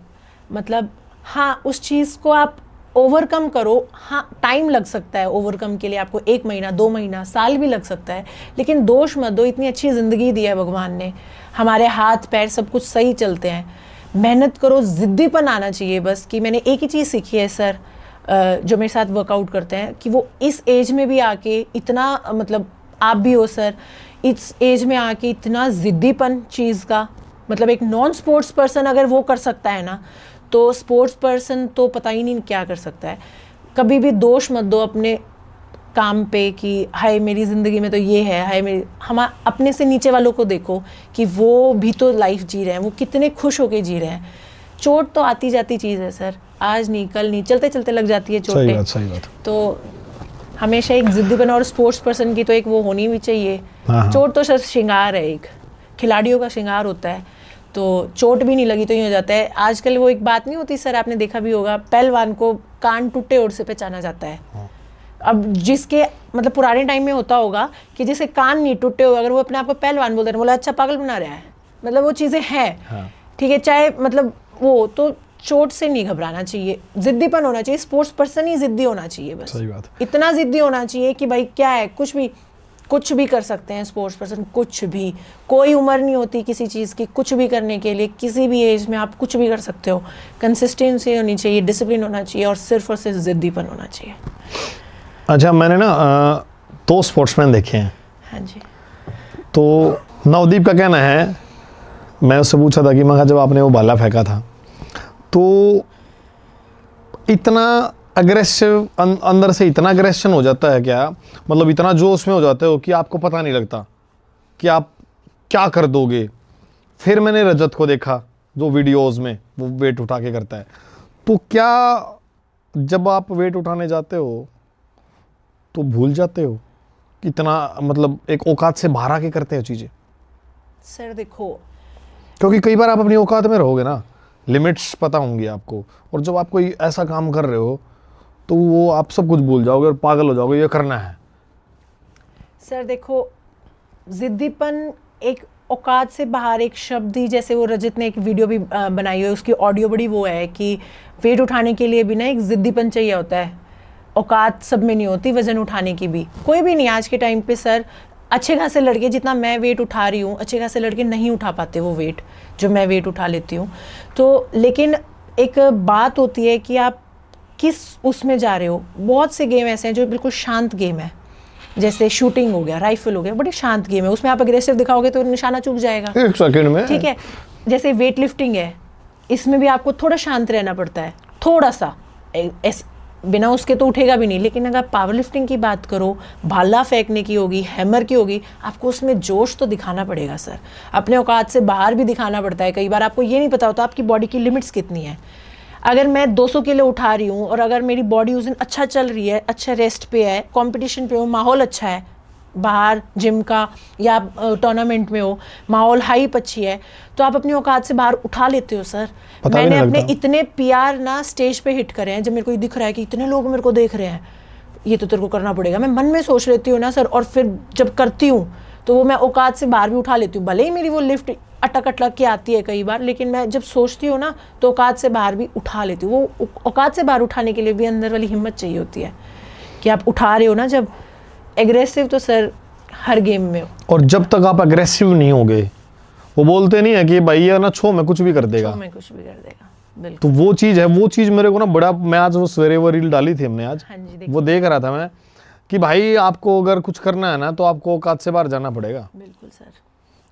मतलब हाँ, उस चीज़ को आप ओवरकम करो, हाँ टाइम लग सकता है ओवरकम के लिए, आपको 1 महीना 2 महीना साल भी लग सकता है, लेकिन दोष मत दो। इतनी अच्छी ज़िंदगी दी है भगवान ने, हमारे हाथ पैर सब कुछ सही चलते हैं, मेहनत करो, ज़िद्दीपन आना चाहिए बस। कि मैंने एक ही चीज़ सीखी है सर, जो मेरे साथ वर्कआउट करते हैं, कि वो इस एज में भी आके इतना, मतलब आप भी हो सर, इस एज में आके इतना ज़िद्दीपन चीज़ का, मतलब एक नॉन स्पोर्ट्स पर्सन अगर वो कर सकता है ना, तो स्पोर्ट्स पर्सन तो पता ही नहीं क्या कर सकता है। कभी भी दोष मत दो अपने काम पे कि हाय मेरी ज़िंदगी में तो ये है, हाय हम अपने से नीचे वालों को देखो कि वो भी तो लाइफ जी रहे हैं, वो कितने खुश होके जी रहे हैं। चोट तो आती जाती चीज़ है सर, आज नहीं कल नहीं, चलते चलते लग जाती है चोटें। सही बात। तो हमेशा एक ज़िद्दीपन, और स्पोर्ट्स पर्सन की तो एक वो होनी भी चाहिए। चोट तो सिर्फ श्रृंगार है, एक खिलाड़ियों का श्रृंगार होता है, तो चोट भी नहीं लगी तो यूँ हो जाता है। आजकल वो एक बात नहीं होती सर, आपने देखा भी होगा, पहलवान को कान टूटे और से पहचाना जाता है। अब जिसके मतलब पुराने टाइम में होता होगा कि जिसके कान नहीं टूटे हो, अगर वो अपने आप को पहलवान बोलते हैं, बोला अच्छा पागल बना रहा है, मतलब वो चीज़ें हैं। ठीक है, चाहे मतलब वो, तो चोट से नहीं घबराना चाहिए, जिद्दीपन होना चाहिए। स्पोर्ट्स पर्सन ही जिद्दी होना चाहिए बस। सही बात। इतना जिद्दी होना चाहिए कि भाई क्या है, कुछ भी कर सकते हैं स्पोर्ट्स पर्सन, कुछ भी, कोई उम्र नहीं होती किसी चीज़ की, कुछ भी करने के लिए, किसी भी एज में आप कुछ भी कर सकते हो। कंसिस्टेंसी होनी चाहिए, डिसिप्लिन होना चाहिए, और सिर्फ जिद्दीपन होना चाहिए। अच्छा, मैंने ना 2 स्पोर्ट्समैन देखे हैं। हाँ जी। तो नवदीप का कहना है, मैं उससे पूछा था कि मैं जब आपने वो भाला फेंका था तो इतना अग्रेसिव, अंदर से इतना अग्रेशन हो जाता है क्या, मतलब इतना जोश में हो जाते हो कि आपको पता नहीं लगता कि आप क्या कर दोगे? फिर मैंने रजत को देखा जो वीडियोस में वो वेट उठा के करता है, तो क्या जब आप वेट उठाने जाते हो तो भूल जाते हो कितना, मतलब एक औकात से बाहर आके करते हो चीज़ें? सर देखो, क्योंकि कई बार आप अपनी औकात में रहोगे ना, लिमिट्स पता होंगी आपको, और जब आप कोई ऐसा काम कर रहे हो तो वो आप सब कुछ भूल जाओगे और पागल हो जाओगे, ये करना है। सर देखो, जिद्दीपन एक औकात से बाहर एक शब्द ही, जैसे वो रजत ने एक वीडियो भी बनाई है, उसकी ऑडियो बड़ी वो है कि वेट उठाने के लिए भी ना एक जिद्दीपन चाहिए होता है, औकात सब में नहीं होती वज़न उठाने की भी। कोई भी नहीं आज के टाइम पे सर, अच्छे खासे लड़के, जितना मैं वेट उठा रही हूँ, अच्छे खासे लड़के नहीं उठा पाते वो वेट जो मैं वेट उठा लेती हूँ। तो लेकिन एक बात होती है कि आप किस उसमें जा रहे हो। बहुत से गेम ऐसे हैं जो बिल्कुल शांत गेम है, जैसे शूटिंग हो गया, राइफल हो गया, बड़ी शांत गेम है, उसमें आप अग्रेसिव दिखाओगे तो निशाना चूक जाएगा 1 सेकंड में। ठीक है। जैसे वेट लिफ्टिंग है, इसमें भी आपको थोड़ा शांत रहना पड़ता है, थोड़ा सा बिना उसके तो उठेगा भी नहीं। लेकिन अगर पावर लिफ्टिंग की बात करो, भाला फेंकने की होगी, हैमर की होगी, आपको उसमें जोश तो दिखाना पड़ेगा सर, अपने औकात से बाहर भी दिखाना पड़ता है। कई बार आपको ये नहीं पता होता आपकी बॉडी की लिमिट्स कितनी है। अगर मैं 200 किलो उठा रही हूँ और अगर मेरी बॉडी उस दिन अच्छा चल रही है, अच्छा रेस्ट पे है, कंपटीशन पे हो, माहौल अच्छा है, बाहर जिम का या टूर्नामेंट में हो, माहौल हाइप अच्छी है, तो आप अपनी औकात से बाहर उठा लेते हो सर। पता भी मैंने नहीं अपने लगता। इतने पीआर ना स्टेज पे हिट करे हैं, जब मेरे को ये दिख रहा है कि इतने लोग मेरे को देख रहे हैं, ये तो तेरे को करना पड़ेगा, मैं मन में सोच लेती हूँ ना सर। और फिर जब करती हूँ तो वो मैं औकात से बाहर भी उठा लेती हूँ, भले ही मेरी वो लिफ्ट अटक अटक के आती है कई बार, लेकिन मैं जब सोचती हूँ ना तो औकात से बाहर भी उठा लेती हूँ। वो औकात से बाहर उठाने के लिए भी अंदर वाली हिम्मत चाहिए होती है कि आप उठा रहे हो ना। जब एग्रेसिव तो सर हर गेम में हो, और जब तक आप अग्रेसिव नहीं होगे, वो बोलते नहीं है कि भाई ये ना छो में कुछ भी कर देगा, मैं कुछ भी कर देगा। बिल्कुल। तो वो चीज़ है, वो चीज़ मेरे को ना बड़ा, मैं आज वो सवेरे वो रील डाली थी हमने आज, हाँ जी, देखिए। वो देख रहा था मैं कि भाई आपको अगर कुछ करना है ना तो आपको औकात से बाहर जाना पड़ेगा। बिल्कुल सर।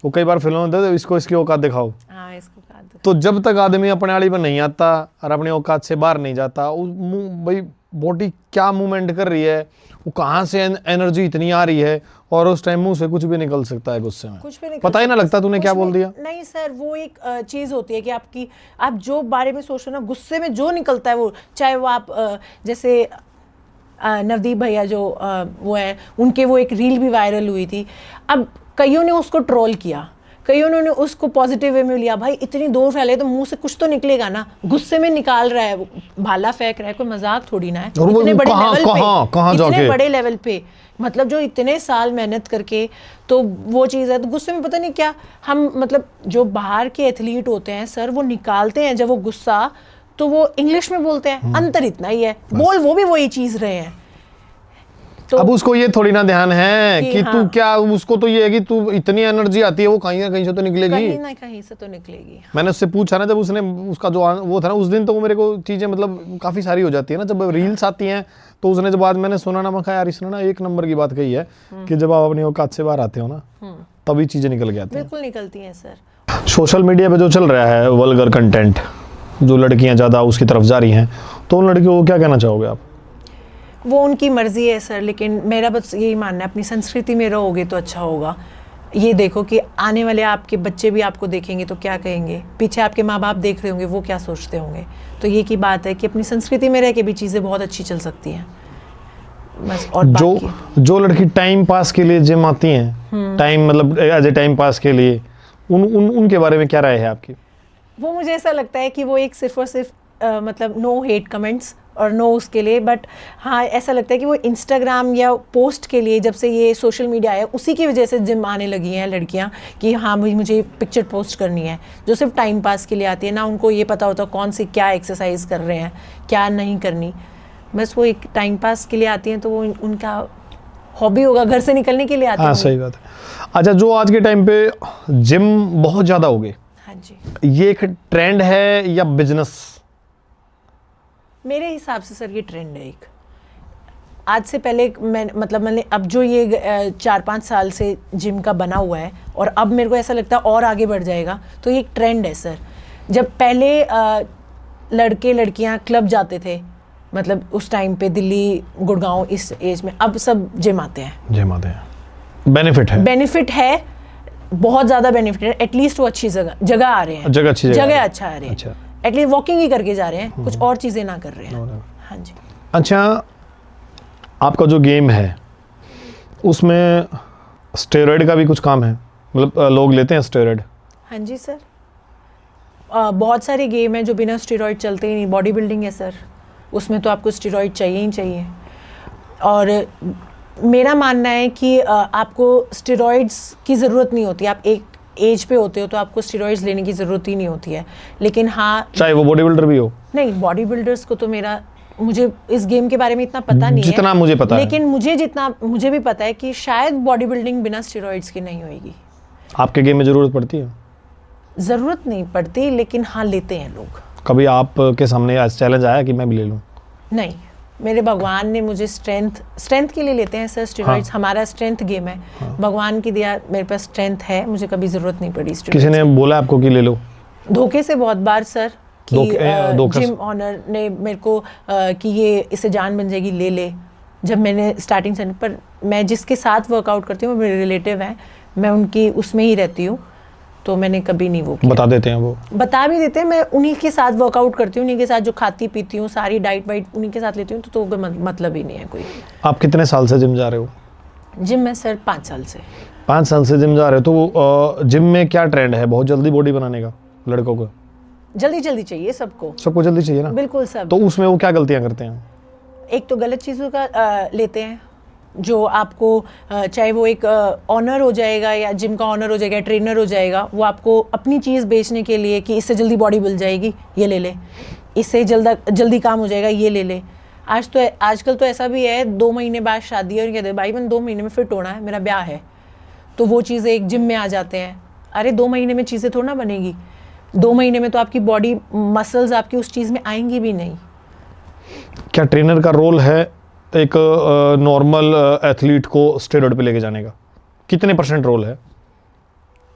वो कई बार फिल्मों में देते इसको इसकी औकात दिखाओ, हाँ, इसको कहा दो। तो जब तक आदमी अपने आड़ी पर नहीं आता और अपनी औकात से बाहर नहीं जाता, भाई बॉडी क्या मूवमेंट कर रही है, वो कहाँ से एनर्जी इतनी आ रही है, और उस टाइम मुंह से कुछ भी निकल सकता है गुस्से में, कुछ भी नहीं पता ही ना लगता तूने क्या बोल दिया। नहीं सर, वो एक चीज़ होती है कि आपकी, आप जो बारे में सोच रहे हो ना, गुस्से में जो निकलता है वो, चाहे वो आप जैसे नवदीप भैया जो वो है, उनके वो एक रील भी वायरल हुई थी। अब कईयों ने उसको ट्रोल किया, कईयों ने उसको पॉजिटिव वे में लिया, भाई इतनी दूर फैले तो मुंह से कुछ तो निकलेगा ना, गुस्से में निकाल रहा है, वो भाला फेंक रहा है, कोई मजाक थोड़ी ना है। और वो इतने बड़े कहाँ- लेवल कहाँ- कहाँ पे, जाके? इतने बड़े लेवल पे, मतलब जो इतने साल मेहनत करके, तो वो चीज़ है। तो गुस्से में पता नहीं क्या हम, मतलब जो बाहर के एथलीट होते हैं सर, वो निकालते हैं जब वो गुस्सा, तो वो इंग्लिश में बोलते हैं, अंतर इतना ही है, बोल वो भी वही चीज़ रहे हैं। तो अब उसको ये थोड़ी ना ध्यान है कि हाँ, तू क्या, उसको तो ये है कि तू इतनी एनर्जी आती है, वो कहीं ना कहीं से तो निकलेगी। कहीं ना कहीं से तो निकलेगी। मैंने उससे पूछा ना, जब उसने उसका जो वो था ना उस दिन, तो वो मेरे को चीज़ें मतलब काफ़ी सारी हो जाती है ना जब रील्स आती हैं, तो उसने जब बाद मैंने सुना ना, मैं कहा यार इसने ना एक नंबर की बात कही है कि जब आप अपनी औकात से बाहर आते हो ना, तभी चीज़ें निकल के आती हैं। बिल्कुल निकलती हैं सर। सोशल मीडिया पे जो चल रहा है वल्गर कंटेंट, जो लड़कियां ज़्यादा उसकी तरफ जा रही हैं, तो उन लड़कियों को क्या कहना चाहोगे आप? वो उनकी मर्जी है सर, लेकिन मेरा बस यही मानना है, अपनी संस्कृति में रहोगे तो अच्छा होगा। ये देखो कि आने वाले आपके बच्चे भी आपको देखेंगे तो क्या कहेंगे, पीछे आपके माँ बाप देख रहे होंगे वो क्या सोचते होंगे। तो ये की बात है कि अपनी संस्कृति में रह के भी चीज़ें बहुत अच्छी चल सकती हैं बस। और जो लड़की टाइम पास के लिए जिम आती हैं, टाइम मतलब एज ए टाइम पास के लिए, उनके बारे में क्या राय है आपकी? वो मुझे ऐसा लगता है कि वो एक सिर्फ और सिर्फ मतलब नो हेट कमेंट्स और नो उसके लिए, बट हाँ ऐसा लगता है कि वो इंस्टाग्राम या पोस्ट के लिए, जब से ये सोशल मीडिया आया उसी की वजह से जिम आने लगी हैं लड़कियां कि हाँ भाई मुझे पिक्चर पोस्ट करनी है, जो सिर्फ टाइम पास के लिए आती है ना, उनको ये पता होता कौन सी क्या एक्सरसाइज कर रहे हैं, क्या नहीं करनी, बस वो एक टाइम पास के लिए आती हैं। तो वो उनका हॉबी होगा, घर से निकलने के लिए आती हैं। हाँ सही बात है। अच्छा, जो आज के टाइम पे जिम बहुत ज़्यादा हो गए, हाँ जी, ये एक ट्रेंड है या बिजनेस? मेरे हिसाब से सर ये ट्रेंड है एक। आज से पहले मैंने अब जो ये 4-5 साल से जिम का बना हुआ है, और अब मेरे को ऐसा लगता है और आगे बढ़ जाएगा, तो ये एक ट्रेंड है सर। जब पहले लड़के लड़कियां क्लब जाते थे, मतलब उस टाइम पे दिल्ली गुड़गांव इस एज में, अब सब जिम आते हैं। जिम आते हैं, बेनिफिट है, बहुत ज़्यादा बेनिफिट है। एटलीस्ट वो अच्छी जगह आ रहे हैं, जगह अच्छी जगह अच्छा आ रहे हैं, एटलीस्ट वॉकिंग ही करके जा रहे हैं, कुछ और चीज़ें ना कर रहे हैं। हाँ जी। अच्छा, आपका जो गेम है उसमें स्टेरॉइड का भी कुछ काम है, मतलब लोग लेते हैं स्टेरॉइड? हाँ जी सर, बहुत सारे गेम हैं जो बिना स्टेरॉइड चलते ही नहीं। बॉडी बिल्डिंग है सर, उसमें तो आपको स्टेरॉइड चाहिए ही चाहिए। और मेरा मानना है कि आपको स्टेरॉइड्स की ज़रूरत नहीं होती। आप एक एज पे होते हो तो आपको स्टेरॉइड्स लेने की ज़रूरत ही नहीं होती है। लेकिन हाँ, चाहे वो बॉडी बिल्डर भी हो। नहीं, बॉडी बिल्डर्स को तो मुझे इस गेम के बारे में इतना पता नहीं है जितना मुझे पता है, लेकिन मुझे भी पता है कि शायद बॉडी बिल्डिंग बिना स्टेरॉइड्स की नहीं होएगी। आपके गेम में ज़रूरत पड़ती है? ज़रूरत नहीं पड़ती, लेकिन हाँ लेते हैं लोग। कभी आपके सामने आज चैलेंज आया कि मैं भी ले लूँ? नहीं, मेरे भगवान ने मुझे स्ट्रेंथ के लिए लेते हैं सर स्टेरॉइड्स। हमारा स्ट्रेंथ गेम है। भगवान की दिया मेरे पास स्ट्रेंथ है, मुझे कभी जरूरत नहीं पड़ी steroids किसी ने बोला आपको कि ले लो? धोखे से बहुत बार सर कि धोखा जिम ऑनर ने मेरे को कि ये इससे जान बन जाएगी, ले ले। जब मैंने स्टार्टिंग से, पर मैं जिसके साथ वर्कआउट करती हूँ वो मेरे रिलेटिव हैं, मैं उनकी उसमें ही रहती हूँ, तो मैंने कभी नहीं वो किया। बता देते हैं वो? बता भी देते हैं। मैं उन्हीं के साथ वर्कआउट करती हूँ, उन्हीं के साथ जो खाती पीती हूँ, सारी डाइट वाइट उन्हीं के साथ लेती हूँ, तो मतलब ही नहीं है कोई। आप कितने साल से जिम जा रहे हो? जिम में सर 5 साल से। 5 साल से जिम जा रहे हो, तो जिम में क्या ट्रेंड है? बहुत जल्दी बॉडी बनाने का लड़कों को? जल्दी चाहिए सबको जल्दी चाहिए ना? बिल्कुल सब। तो उसमें वो क्या गलतियाँ करते हैं? एक तो गलत चीज़ों का लेते हैं, जो आपको चाहे वो एक ऑनर हो जाएगा या जिम का ऑनर हो जाएगा, ट्रेनर हो जाएगा, वो आपको अपनी चीज़ बेचने के लिए कि इससे जल्दी बॉडी मिल जाएगी, ये ले ले, इससे जल्दी काम हो जाएगा, ये ले ले। आजकल तो ऐसा भी है, 2 महीने बाद शादी है और कहते हैं भाई मैंने 2 महीने में फिट होना है, मेरा ब्याह है, तो वो चीज़ें एक जिम में आ जाते हैं। अरे 2 महीने में चीज़ें थोड़ा ना बनेगी, 2 महीने में तो आपकी बॉडी मसल्स आपकी उस चीज़ में आएंगी भी नहीं। क्या ट्रेनर का रोल है एक नॉर्मल एथलीट को स्टेरॉइड पे लेके जाने का? कितने % रोल है?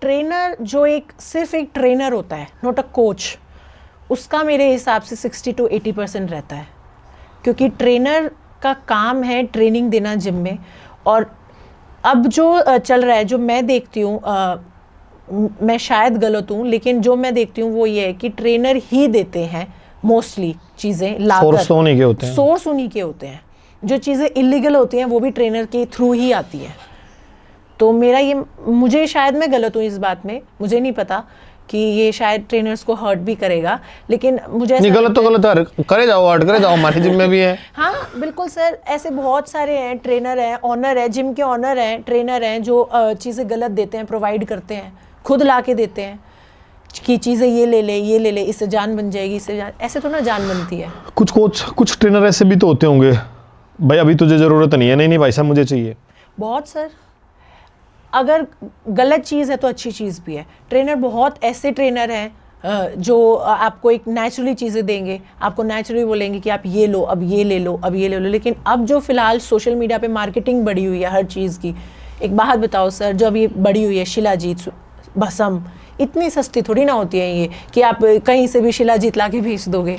ट्रेनर जो सिर्फ एक ट्रेनर होता है, नॉट अ कोच, उसका मेरे हिसाब से 60 to 80% रहता है, क्योंकि ट्रेनर का काम है ट्रेनिंग देना जिम में। और अब जो चल रहा है, जो मैं देखती हूँ, मैं शायद गलत हूँ, लेकिन जो मैं देखती हूँ वो ये है कि ट्रेनर ही देते हैं मोस्टली चीज़ें लाकर। सोर्स तो उन्हीं के होते हैं। सोर्स उन्हीं के होते हैं। जो चीज़ें इलीगल होती हैं वो भी ट्रेनर के थ्रू ही आती हैं। तो मुझे शायद मैं गलत हूँ इस बात में, मुझे नहीं पता कि ये शायद ट्रेनर्स को हर्ट भी करेगा, लेकिन मुझे नहीं, गलत तो गलत है, करे जाओ हर्ट करे जाओ, हमारी जिम में भी है। हाँ बिल्कुल सर, ऐसे बहुत सारे हैं, ट्रेनर हैं, ऑनर है, जिम के ऑनर हैं, ट्रेनर हैं जो चीज़ें गलत देते हैं, प्रोवाइड करते हैं, खुद ला के देते हैं कि चीज़ें ये ले ले, इससे जान बन जाएगी, इससे जान, ऐसे तो ना जान बनती है। कुछ ट्रेनर ऐसे भी तो होते होंगे, भाई अभी तुझे ज़रूरत नहीं है, नहीं भाई साहब मुझे चाहिए। बहुत सर, अगर गलत चीज़ है तो अच्छी चीज़ भी है। ट्रेनर बहुत ऐसे ट्रेनर हैं जो आपको एक नेचुरली चीज़ें देंगे, आपको नेचुरली बोलेंगे कि आप ये लो, अब ये ले लो, अब ये ले लो। लेकिन अब जो फ़िलहाल सोशल मीडिया पे मार्केटिंग बढ़ी हुई है हर चीज़ की, एक बात बताओ सर, जो अभी बढ़ी हुई है शिलाजीत, भस्म, इतनी सस्ती थोड़ी ना होती है ये कि आप कहीं से भी शिलाजीत ला के भेज दोगे।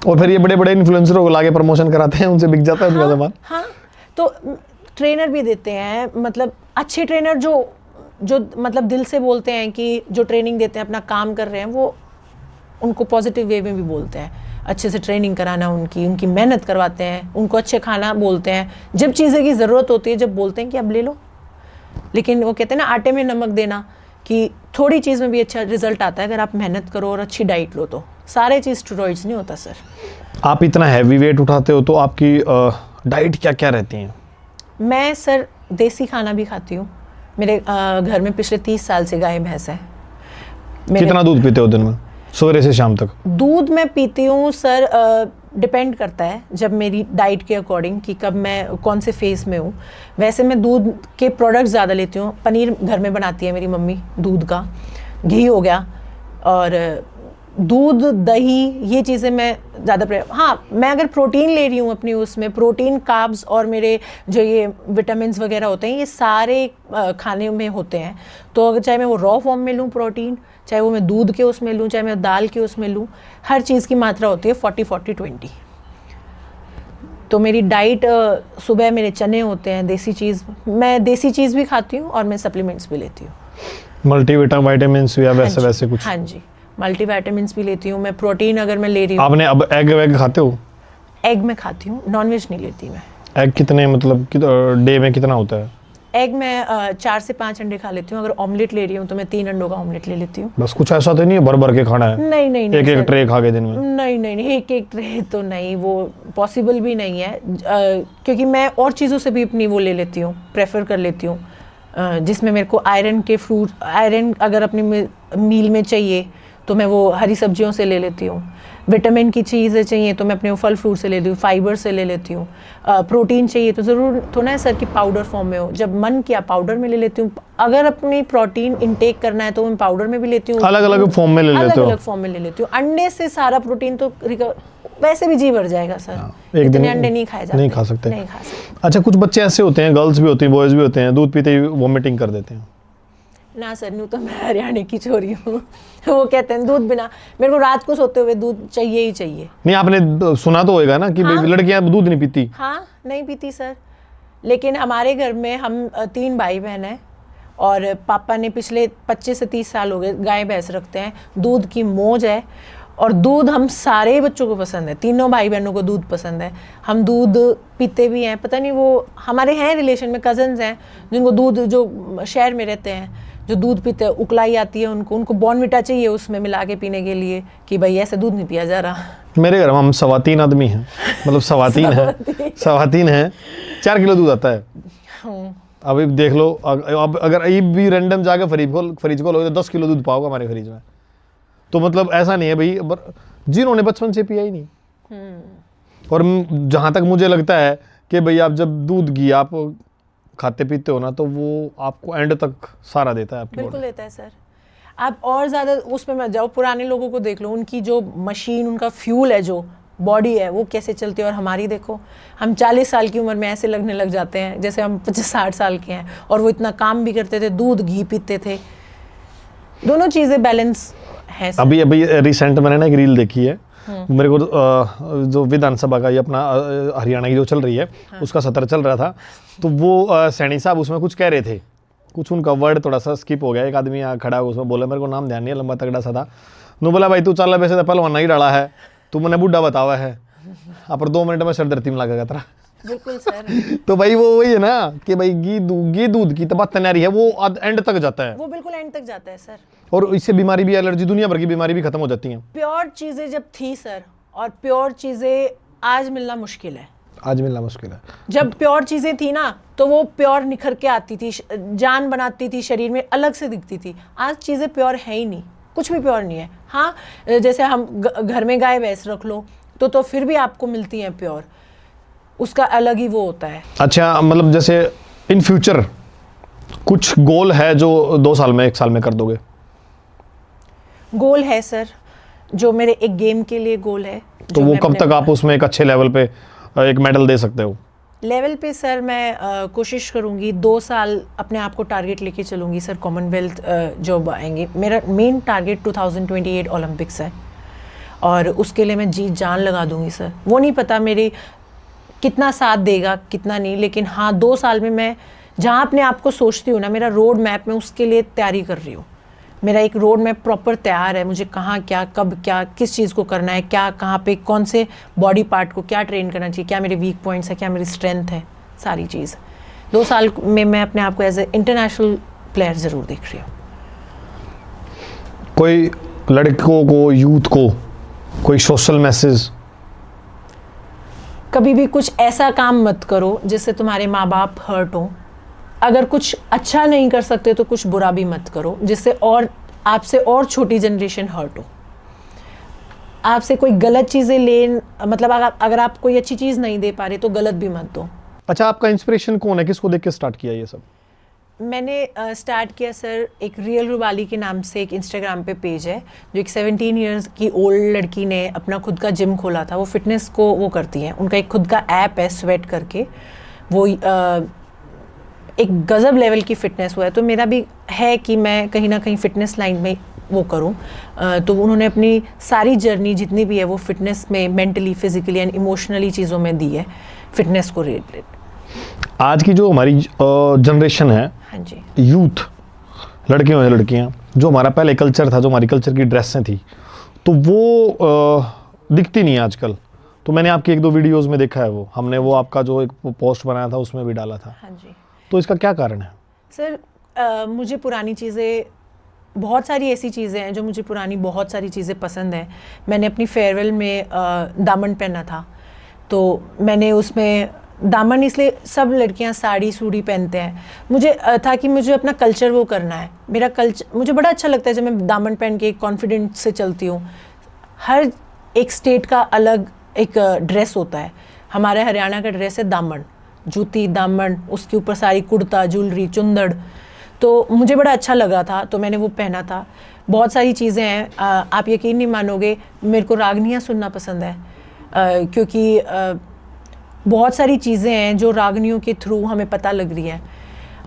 और फिर ये बड़े बड़े इन्फ्लुएंसरों को लाके प्रमोशन कराते हैं, उनसे बिक जाता है उनका सामान। हाँ, तो ट्रेनर भी देते हैं, मतलब अच्छे ट्रेनर जो मतलब दिल से बोलते हैं कि जो ट्रेनिंग देते हैं, अपना काम कर रहे हैं, वो उनको पॉजिटिव वे में भी बोलते हैं, अच्छे से ट्रेनिंग कराना, उनकी मेहनत करवाते हैं, उनको अच्छे खाना बोलते हैं, जब चीज़ें की ज़रूरत होती है जब बोलते हैं कि अब ले लो। लेकिन वो कहते हैं ना आटे में नमक देना, कि थोड़ी चीज़ में भी अच्छा रिजल्ट आता है अगर आप मेहनत करो और अच्छी डाइट लो। तो सारे चीज़ स्टेरॉइड्स नहीं होता सर। आप इतना हैवी वेट उठाते हो तो आपकी डाइट क्या क्या रहती है? मैं सर देसी खाना भी खाती हूँ। मेरे घर में पिछले 30 साल से गाय भैंस है। कितना दूध पीते हो दिन में, सवेरे से शाम तक? दूध मैं पीती हूँ सर, डिपेंड करता है जब मेरी डाइट के अकॉर्डिंग कि कब मैं कौन से फेस में हूँ। वैसे मैं दूध के प्रोडक्ट्स ज़्यादा लेती हूँ। पनीर घर में बनाती है मेरी मम्मी, दूध का, घी हो गया, और दूध, दही, ये चीज़ें मैं ज़्यादा हाँ, मैं अगर प्रोटीन ले रही हूँ अपनी, उसमें प्रोटीन, कार्ब्स और मेरे जो ये विटामिन्स वगैरह होते हैं, ये सारे खाने में होते हैं। तो अगर चाहे मैं वो रॉ फॉर्म में लूँ प्रोटीन, चाहे वो मैं दूध के उसमें लूँ, चाहे मैं दाल के उसमें लूँ, हर चीज़ की मात्रा होती है 40-40-20। तो मेरी डाइट, सुबह मेरे चने होते हैं, देसी चीज़, मैं देसी चीज़ भी खाती हूँ और मैं सप्लीमेंट्स भी लेती हूँ। मल्टीविटामिन्स या वैसे कुछ? हाँ जी, मल्टीविटामिन्स भी लेती हूँ मैं। प्रोटीन अगर मैं ले रही हूँ। आपने अब एग खाते हो? एग में खाती हूँ, नॉनवेज नहीं लेती मैं। एग कितने, मतलब डे में कितना होता है? एग मैं 4 से 5 अंडे खा लेती हूँ। अगर ऑमलेट ले रही हूँ तो मैं 3 अंडों का ऑमलेट ले लेती हूँ। बस, कुछ ऐसा तो नहीं है भर भर के खाना है? नहीं, एक ट्रे खा के दिन में? नहीं, एक ट्रे तो नहीं, वो पॉसिबल भी नहीं है, क्योंकि मैं और चीज़ों से भी अपनी वो ले लेती हूँ, प्रेफर कर लेती हूँ, जिसमें मेरे को आयरन के फ्रूट, आयरन अगर अपनी मील में चाहिए तो मैं वो हरी सब्जियों से ले लेती हूँ। विटामिन की चीज़ें चाहिए तो मैं अपने फल फ्रूट से ले लेती हूँ, फाइबर से ले लेती हूँ। प्रोटीन चाहिए तो ज़रूर थोड़ा है सर कि पाउडर फॉर्म में हो, जब मन किया पाउडर में ले लेती हूँ। अगर अपनी प्रोटीन इंटेक करना है तो मैं पाउडर में भी लेती हूँ, अलग अलग फॉर्म में ले लेती हूँ। अलग अलग फॉर्म में ले लेती हूँ। अंडे से सारा प्रोटीन तो वैसे भी जी भर जाएगा सर। एक दिन इतने अंडे नहीं खाए जाते, नहीं खा सकते। नहीं खा सकते। अच्छा, कुछ बच्चे ऐसे होते हैं, गर्ल्स भी होती हैं, बॉयज़ भी होते हैं, दूध पीते ही वॉमिटिंग कर देते हैं। ना सर, न्यू तो मैं हरियाणा की छोरी हूँ। वो कहते हैं दूध बिना, मेरे को रात को सोते हुए दूध चाहिए ही चाहिए। नहीं, आपने सुना तो होगा ना कि हाँ? लड़कियां दूध नहीं पीती। हाँ, नहीं पीती सर, लेकिन हमारे घर में हम 3 भाई बहन हैं और पापा ने पिछले 25 से 30 साल हो गए गाय भैंस रखते हैं। दूध की मौज है और दूध हम सारे बच्चों को पसंद है, तीनों भाई बहनों को दूध पसंद है। हम दूध पीते भी हैं। पता नहीं, वो हमारे हैं रिलेशन में कज़न्स हैं जिनको दूध, जो शहर में रहते हैं, जो दूध पीते हैं, उकलाई आती है उनको बॉर्नविटा चाहिए उसमें मिला के पीने के लिए कि भाई ऐसे दूध नहीं पिया जा रहा। मेरे घर में हम 3.25 आदमी हैं, मतलब 3.25 हैं, 4 किलो दूध आता है। अभी देख लो, अब अगर अभी भी रैंडम जाके फ्रिज खोलोगे तो 10 किलो दूध पाओगे हमारे फ्रिज में। तो मतलब ऐसा नहीं है भाई, जिन्होंने बचपन से पिया ही नहीं। और जहाँ तक मुझे लगता है कि भाई आप जब दूध घी आप खाते पीते हो ना, तो वो आपको एंड तक सारा देता है आपकी बिल्कुल बॉडी। देता है सर। आप और ज़्यादा उसमें मत जाओ, पुराने लोगों को देख लो, उनकी जो मशीन, उनका फ्यूल है, जो बॉडी है, वो कैसे चलती है। और हमारी देखो, हम 40 साल की उम्र में ऐसे लगने लग जाते हैं जैसे हम 50-60 साल के हैं, और वो इतना काम भी करते थे, दूध घी पीते थे। दोनों चीज़ें बैलेंस है सर। अभी रिसेंट मैंने ना एक रील देखी है, मेरे को जो विधानसभा का ये अपना हरियाणा की जो चल रही है, उसका सत्र चल रहा था, तो वो सैनी साहब उसमें कुछ कह रहे थे, कुछ उनका वर्ड थोड़ा सा स्किप हो गया। एक आदमी यहाँ खड़ा उसमें बोला, मेरे को नाम ध्यान नहीं है, लंबा तगड़ा सा था। नु बोला, भाई तू 40 पैसे तो पहलवान ही डाला है, तू मैंने बुढ़ा बतावा है, पर 2 मिनट में सर धरती में लगेगा तेरा। बिल्कुल सर। तो भाई वो वही है ना कि भाई घी दूध की तो बात तैयारी है, वो एंड तक जाता है, वो बिल्कुल एंड तक जाता है सर। और इससे बीमारी भी, एलर्जी, दुनिया भर की बीमारी भी खत्म हो जाती है। प्योर चीज़ें जब थी सर, और प्योर चीज़ें आज मिलना मुश्किल है। आज मिलना मुश्किल है। जब प्योर चीज़ें थी ना, तो वो प्योर निखर के आती थी, जान बनाती थी, शरीर में अलग से दिखती थी। आज चीज़ें प्योर है ही नहीं, कुछ भी प्योर नहीं है। हाँ, जैसे हम घर में गाय भैंस रख लो तो फिर भी आपको मिलती हैं प्योर, उसका अलग ही वो होता है। अच्छा, मतलब जैसे इन फ्यूचर कुछ गोल है जो 2 साल में, 1 साल में कर दोगे? गोल है सर, जो मेरे एक गेम के लिए गोल है। तो वो कब तक आप उसमें एक अच्छे लेवल पे एक मेडल दे सकते हो? लेवल पे सर मैं कोशिश करूँगी 2 साल अपने आप को टारगेट लेके चलूँगी सर। कॉमनवेल्थ जॉब आएंगे, मेरा मेन टारगेट 2028 ओलंपिक्स है, और उसके लिए मैं जी जान लगा दूँगी सर। वो नहीं पता मेरी कितना साथ देगा, कितना नहीं, लेकिन हाँ 2 साल में मैं जहाँ अपने आप को सोचती हूँ ना, मेरा रोड मैप में उसके लिए तैयारी कर रही हूँ। मेरा एक रोड मैप प्रॉपर तैयार है, मुझे कहाँ क्या, कब क्या, किस चीज़ को करना है, क्या कहाँ पे, कौन से बॉडी पार्ट को क्या ट्रेन करना चाहिए, क्या मेरे वीक पॉइंट्स है, क्या मेरी स्ट्रेंथ है, सारी चीज़। 2 साल में मैं अपने आप को एज ए इंटरनेशनल प्लेयर ज़रूर देख रही हूँ। कोई लड़कों को, यूथ को कोई सोशल मैसेज? कभी भी कुछ ऐसा काम मत करो जिससे तुम्हारे माँ बाप हर्ट हो। अगर कुछ अच्छा नहीं कर सकते तो कुछ बुरा भी मत करो जिससे और आपसे और छोटी जनरेशन हर्ट हो। आपसे कोई गलत चीज़ें मतलब अगर आप कोई अच्छी चीज़ नहीं दे पा रहे तो गलत भी मत दो। अच्छा, आपका इंस्पिरेशन कौन है? किसको देख के स्टार्ट किया ये सब? मैंने स्टार्ट किया सर, एक रियल रुबाली के नाम से एक इंस्टाग्राम पे पेज है, जो एक 17 इयर्स की ओल्ड लड़की ने अपना खुद का जिम खोला था। वो फिटनेस को वो करती हैं, उनका एक खुद का ऐप है स्वेट करके, वो एक गज़ब लेवल की फ़िटनेस हुआ है। तो मेरा भी है कि मैं कहीं ना कहीं फ़िटनेस लाइन में वो करूं। तो उन्होंने अपनी सारी जर्नी जितनी भी है वो फिटनेस में, मेंटली, फिजिकली एंड इमोशनली चीज़ों में दी है, फिटनेस को रिलेटेड। आज की जो हमारी जनरेशन है, हाँ जी, यूथ, लड़के हो या लड़कियाँ, जो हमारा पहले कल्चर था, जो हमारी कल्चर की ड्रेसें थी, तो वो दिखती नहीं है आजकल। तो मैंने आपकी 1-2 वीडियोस में देखा है, वो हमने वो आपका जो एक पोस्ट बनाया था उसमें भी डाला था। हाँ जी तो इसका क्या कारण है? सर, मुझे पुरानी चीज़ें, बहुत सारी ऐसी चीज़ें हैं जो मुझे पुरानी बहुत सारी चीज़ें पसंद हैं। मैंने अपनी फेयरवेल में दामन पहना था, तो मैंने उसमें दामन, इसलिए सब लड़कियां साड़ी सूड़ी पहनते हैं, मुझे था कि मुझे अपना कल्चर वो करना है। मेरा कल्चर मुझे बड़ा अच्छा लगता है जब मैं दामन पहन के कॉन्फिडेंट से चलती हूँ। हर एक स्टेट का अलग एक ड्रेस होता है। हमारे हरियाणा का ड्रेस है दामन, जूती दामन, उसके ऊपर सारी कुर्ता, ज्वेलरी, चुंदड़। तो मुझे बड़ा अच्छा लगा था, तो मैंने वो पहना था। बहुत सारी चीज़ें हैं, आप यकीन नहीं मानोगे, मेरे को रागनियाँ सुनना पसंद है। क्योंकि बहुत सारी चीज़ें हैं जो रागनियों के थ्रू हमें पता लग रही है।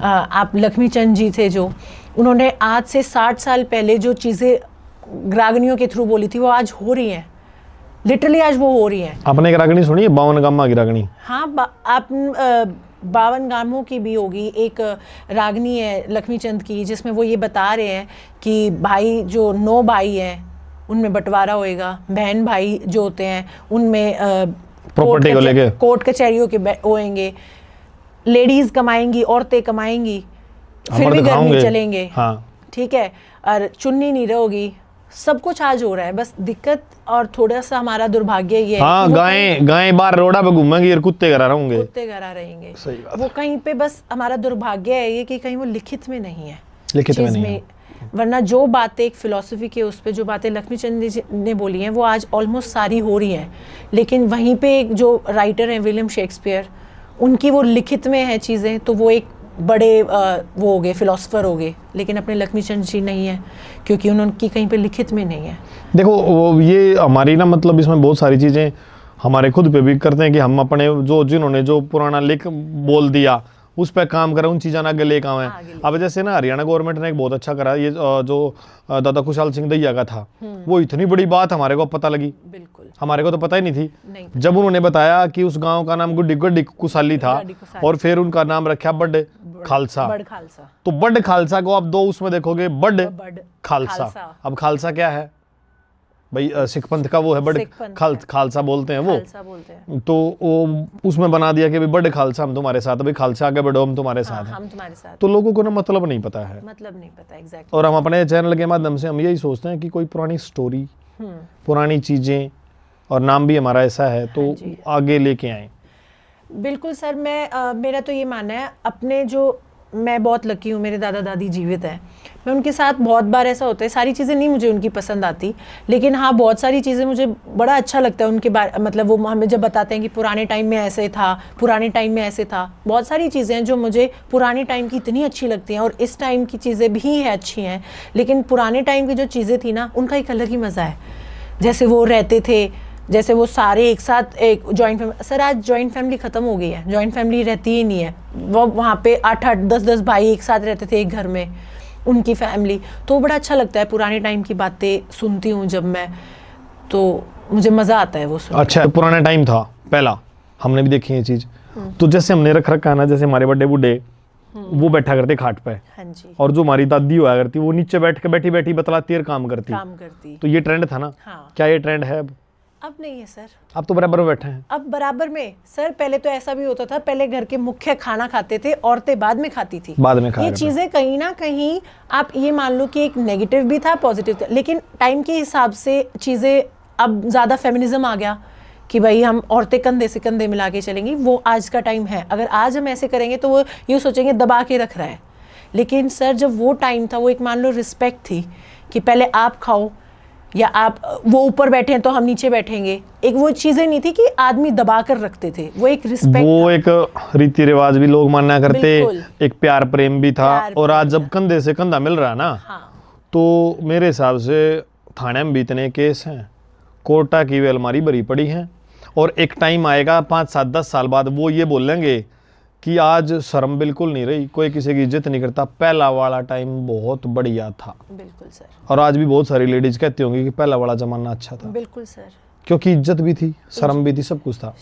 आप लक्ष्मी चंद जी थे जो उन्होंने आज से 60 साल पहले जो चीज़ें रागनियों के थ्रू बोली थी वो आज हो रही हैं, लिटरली आज वो हो रही हैं। आपने एक रागनी सुनी है 52 गामा की रागनी? हाँ, आप 52 गामों की भी होगी। एक रागनी है लक्ष्मी चंद की जिसमें वो ये बता रहे हैं कि भाई जो 9 भाई हैं उनमें बंटवारा होएगा, बहन भाई जो होते हैं उनमें प्रॉपर्टी को लेके कोर्ट कचहरियों के होएंगे, लेडीज कमाएंगी, औरतें कमाएंगी, फिर भी घर में चलेंगे। हाँ। ठीक है, और चुन्नी नहीं रहोगी। सब कुछ आज हो रहा है, बस दिक्कत और थोड़ा सा हमारा दुर्भाग्य ये है। हाँ, गायें बाहर रोड़ा पे घूमेंगी और कुत्ते घर रहेंगे। कुत्ते घर रहेंगे। वो कहीं पे बस हमारा दुर्भाग्य है ये कि कहीं वो लिखित में नहीं है, लिखित में नहीं है। वरना जो बातें एक फिलॉसफी के उस पे जो बातें लक्ष्मी चंद जी ने बोली हैं वो आज ऑलमोस्ट सारी हो रही हैं। लेकिन वहीं पे एक जो राइटर हैं विलियम शेक्सपियर, उनकी वो लिखित में है चीज़ें, तो वो एक बड़े वो हो गए, फिलोसफर हो गए। लेकिन अपने लक्ष्मी चंद जी नहीं है क्योंकि उनकी कहीं पे लिखित में नहीं है। देखो ये हमारी ना मतलब इसमें बहुत सारी चीज़ें हमारे खुद पे भी करते हैं कि हम अपने जिन्होंने जो पुराना लिख बोल दिया उस पर काम करें, उन चीज़ों आगे लेकर आए। अब जैसे ना हरियाणा गवर्नमेंट ने एक बहुत अच्छा करा, ये जो दादा खुशहाल सिंह दैया का था, वो इतनी बड़ी बात हमारे को पता लगी। बिल्कुल, हमारे को तो पता ही नहीं थी। जब उन्होंने बताया कि उस गांव का नाम गुड्डी कुशाली था और फिर उनका नाम रखा बड़ खालसा। तो बड़ खालसा को आप दो उसमें देखोगे, बड़ खालसा। अब खालसा क्या है भाई? सिख पंथ का वो है, बड़ खालसा बोलते हैं वो। तो वो उसमें बना दिया कि भाई बड़ खालसा हम तुम्हारे साथ, भाई खालसा आगे बढ़ो हम तुम्हारे साथ हैं। हम तुम्हारे साथ। तो लोगों को ना मतलब नहीं पता है, मतलब नहीं पता एग्जैक्टली। और हम अपने चैनल के माध्यम से हम यही सोचते हैं कि कोई पुरानी स्टोरी, पुरानी चीजें, और नाम भी हमारा ऐसा है तो आगे लेके आए। बिल्कुल सर, मेरा तो ये मानना है, अपने जो मैं बहुत लकी हूँ, मेरे दादा दादी जीवित हैं। मैं उनके साथ बहुत बार ऐसा होता है, सारी चीज़ें नहीं मुझे उनकी पसंद आती, लेकिन हाँ बहुत सारी चीज़ें मुझे बड़ा अच्छा लगता है उनके बारे, मतलब वो हमें जब बताते हैं कि पुराने टाइम में ऐसे था, पुराने टाइम में ऐसे था। बहुत सारी चीज़ें हैं जो मुझे पुराने टाइम की इतनी अच्छी लगती हैं, और इस टाइम की चीज़ें भी हैं अच्छी हैं, लेकिन पुराने टाइम की जो चीज़ें थी ना उनका एक अलग ही मज़ा है। जैसे वो रहते थे, जैसे वो सारे एक साथ एक जॉइंट फैमिली। सर आज जॉइंट फैमिली ख़त्म हो गई है, जॉइंट फैमिली रहती ही नहीं है। वो वहाँ पे 8-8 10-10 भाई एक साथ रहते थे एक घर में, उनकी फैमिली। तो बड़ा अच्छा लगता है, पुराने टाइम की बातें सुनती हूँ जब मैं, तो मुझे मज़ा आता है वो सुन। अच्छा, पुराना टाइम था पहला, हमने भी देखी ये चीज़। तो जैसे हमने रख रखा है ना, जैसे हमारे बड़े बूढ़े वो बैठा करते खाट पे, हाँ जी, और जो हमारी दादी हुआ करती वो नीचे बैठ के बैठी बैठी बतलाती और काम करती। तो ये ट्रेंड था ना। हाँ। क्या ये ट्रेंड है अब नहीं है सर, अब तो बराबर में बैठे हैं। अब बराबर में सर, पहले तो ऐसा भी होता था, पहले घर के मुख्य खाना खाते थे, औरतें बाद में खाती थी। बाद में खाया ये चीजें कहीं ना कहीं आप ये मान लो कि एक नेगेटिव भी था, पॉजिटिव था, लेकिन टाइम के हिसाब से चीजें, अब ज्यादा फेमिनिज्म आ गया कि भाई हम औरतें कंधे से कंधे मिला के चलेंगी। वो आज का टाइम है, अगर आज हम ऐसे करेंगे तो वो यूँ सोचेंगे दबा के रख रहा है। लेकिन सर जब वो टाइम था, वो एक मान लो रिस्पेक्ट थी कि पहले आप खाओ, या आप वो ऊपर बैठे हैं तो हम नीचे बैठेंगे। एक वो चीजें नहीं थी कि आदमी दबा कर रखते थे, वो एक रिस्पेक्ट, वो एक रीति रिवाज भी लोग माना करते, एक प्यार प्रेम भी था। और आज जब कंधे से कंधा मिल रहा है ना, हाँ। तो मेरे हिसाब से थाने में भी इतने केस हैं, कोर्टा की भी अलमारी भरी पड़ी है, और एक टाइम आएगा 5-7-10 साल बाद वो ये बोलेंगे कि आज शर्म बिल्कुल नहीं रही, कोई किसी की इज्जत नहीं करता, पहला वाला टाइम बहुत बढ़िया था। बिल्कुल सर। और आज भी बहुत सारी लेडीज कहती होंगी कि पहला वाला जमाना अच्छा था। बिल्कुल सर, क्योंकि इज्जत भी थी, शर्म भी थी, सब कुछ था।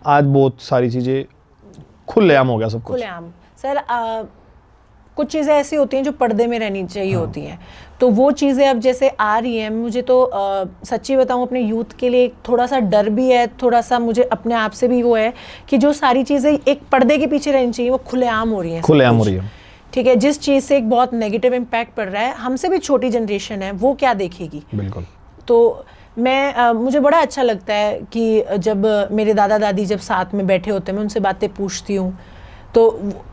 आज बहुत सारी चीजें खुलेआम हो गया, सब कुछ खुलेआम। सर कुछ चीज़ें ऐसी होती हैं जो पर्दे में रहनी चाहिए होती हैं, तो वो चीज़ें अब जैसे आ रही हैं। मुझे तो सच्ची बताऊं, अपने यूथ के लिए थोड़ा सा डर भी है, थोड़ा सा मुझे अपने आप से भी वो है कि जो सारी चीज़ें एक पर्दे के पीछे रहनी चाहिए वो खुलेआम हो रही हैं। खुलेआम हो रही है, ठीक है। जिस चीज़ से एक बहुत नेगेटिव इम्पैक्ट पड़ रहा है, हमसे भी छोटी जनरेशन है, वो क्या देखेगी। बिल्कुल। तो मुझे बड़ा अच्छा लगता है कि जब मेरे दादा दादी जब साथ में बैठे होते हैं, मैं उनसे बातें पूछती हूँ, तो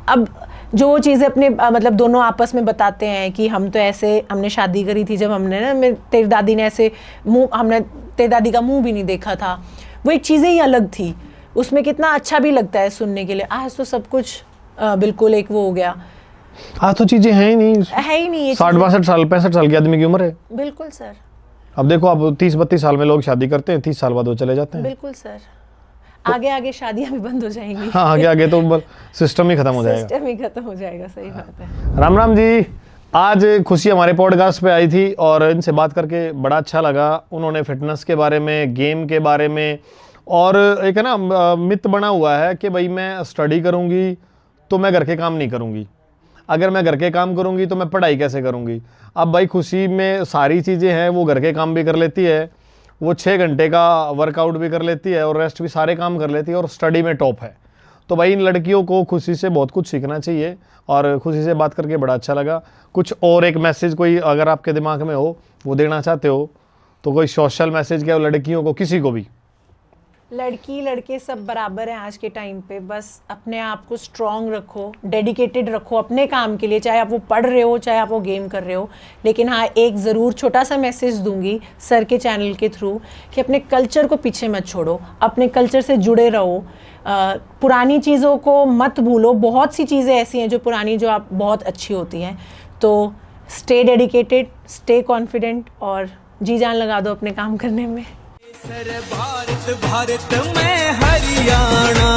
अब जो चीज़ें अपने मतलब दोनों आपस में बताते हैं कि हम तो ऐसे, हमने शादी करी थी जब हमने ना, तेरी दादी ने ऐसे मुंह, हमने तेरी दादी का मुंह भी नहीं देखा था, वो एक चीज़ें ही अलग थी। उसमें कितना अच्छा भी लगता है सुनने के लिए। आज तो सब कुछ बिल्कुल एक वो हो गया, आज तो चीज़ें हैं ही नहीं, 60-62 साल 65 साल की आदमी की उम्र है। बिल्कुल सर। अब देखो, अब 30-32 साल में लोग शादी करते हैं, 30 साल बाद वो चले जाते हैं। बिल्कुल सर, आगे आगे शादियां भी बंद हो जाएंगी। हाँ, आगे आगे तो सिस्टम ही खत्म हो जाएगा। सिस्टम ही खत्म हो जाएगा, सही बात है। राम राम जी, आज खुशी हमारे पॉडकास्ट पे आई थी और इनसे बात करके बड़ा अच्छा लगा। उन्होंने फिटनेस के बारे में, गेम के बारे में, और एक है ना मिथ बना हुआ है कि भाई मैं स्टडी करूँगी तो मैं घर के काम नहीं करूँगी, अगर मैं घर के काम करूँगी तो मैं पढ़ाई कैसे करूँगी। अब भाई खुशी में सारी चीज़ें हैं, वो घर के काम भी कर लेती है, वो 6 घंटे का वर्कआउट भी कर लेती है और रेस्ट भी सारे काम कर लेती है और स्टडी में टॉप है। तो भाई इन लड़कियों को खुशी से बहुत कुछ सीखना चाहिए और खुशी से बात करके बड़ा अच्छा लगा। कुछ और एक मैसेज कोई अगर आपके दिमाग में हो, वो देना चाहते हो तो कोई सोशल मैसेज क्या लड़कियों को, किसी को भी? लड़की लड़के सब बराबर हैं आज के टाइम पे, बस अपने आप को स्ट्रॉन्ग रखो, डेडिकेटेड रखो अपने काम के लिए, चाहे आप वो पढ़ रहे हो चाहे आप वो गेम कर रहे हो। लेकिन हाँ, एक ज़रूर छोटा सा मैसेज दूंगी सर के चैनल के थ्रू कि अपने कल्चर को पीछे मत छोड़ो, अपने कल्चर से जुड़े रहो, पुरानी चीज़ों को मत भूलो। बहुत सी चीज़ें ऐसी हैं जो पुरानी, जो आप बहुत अच्छी होती हैं। तो स्टे डेडिकेटेड, स्टे कॉन्फिडेंट और जी जान लगा दो अपने काम करने में। सर भारत भारत में हरियाणा।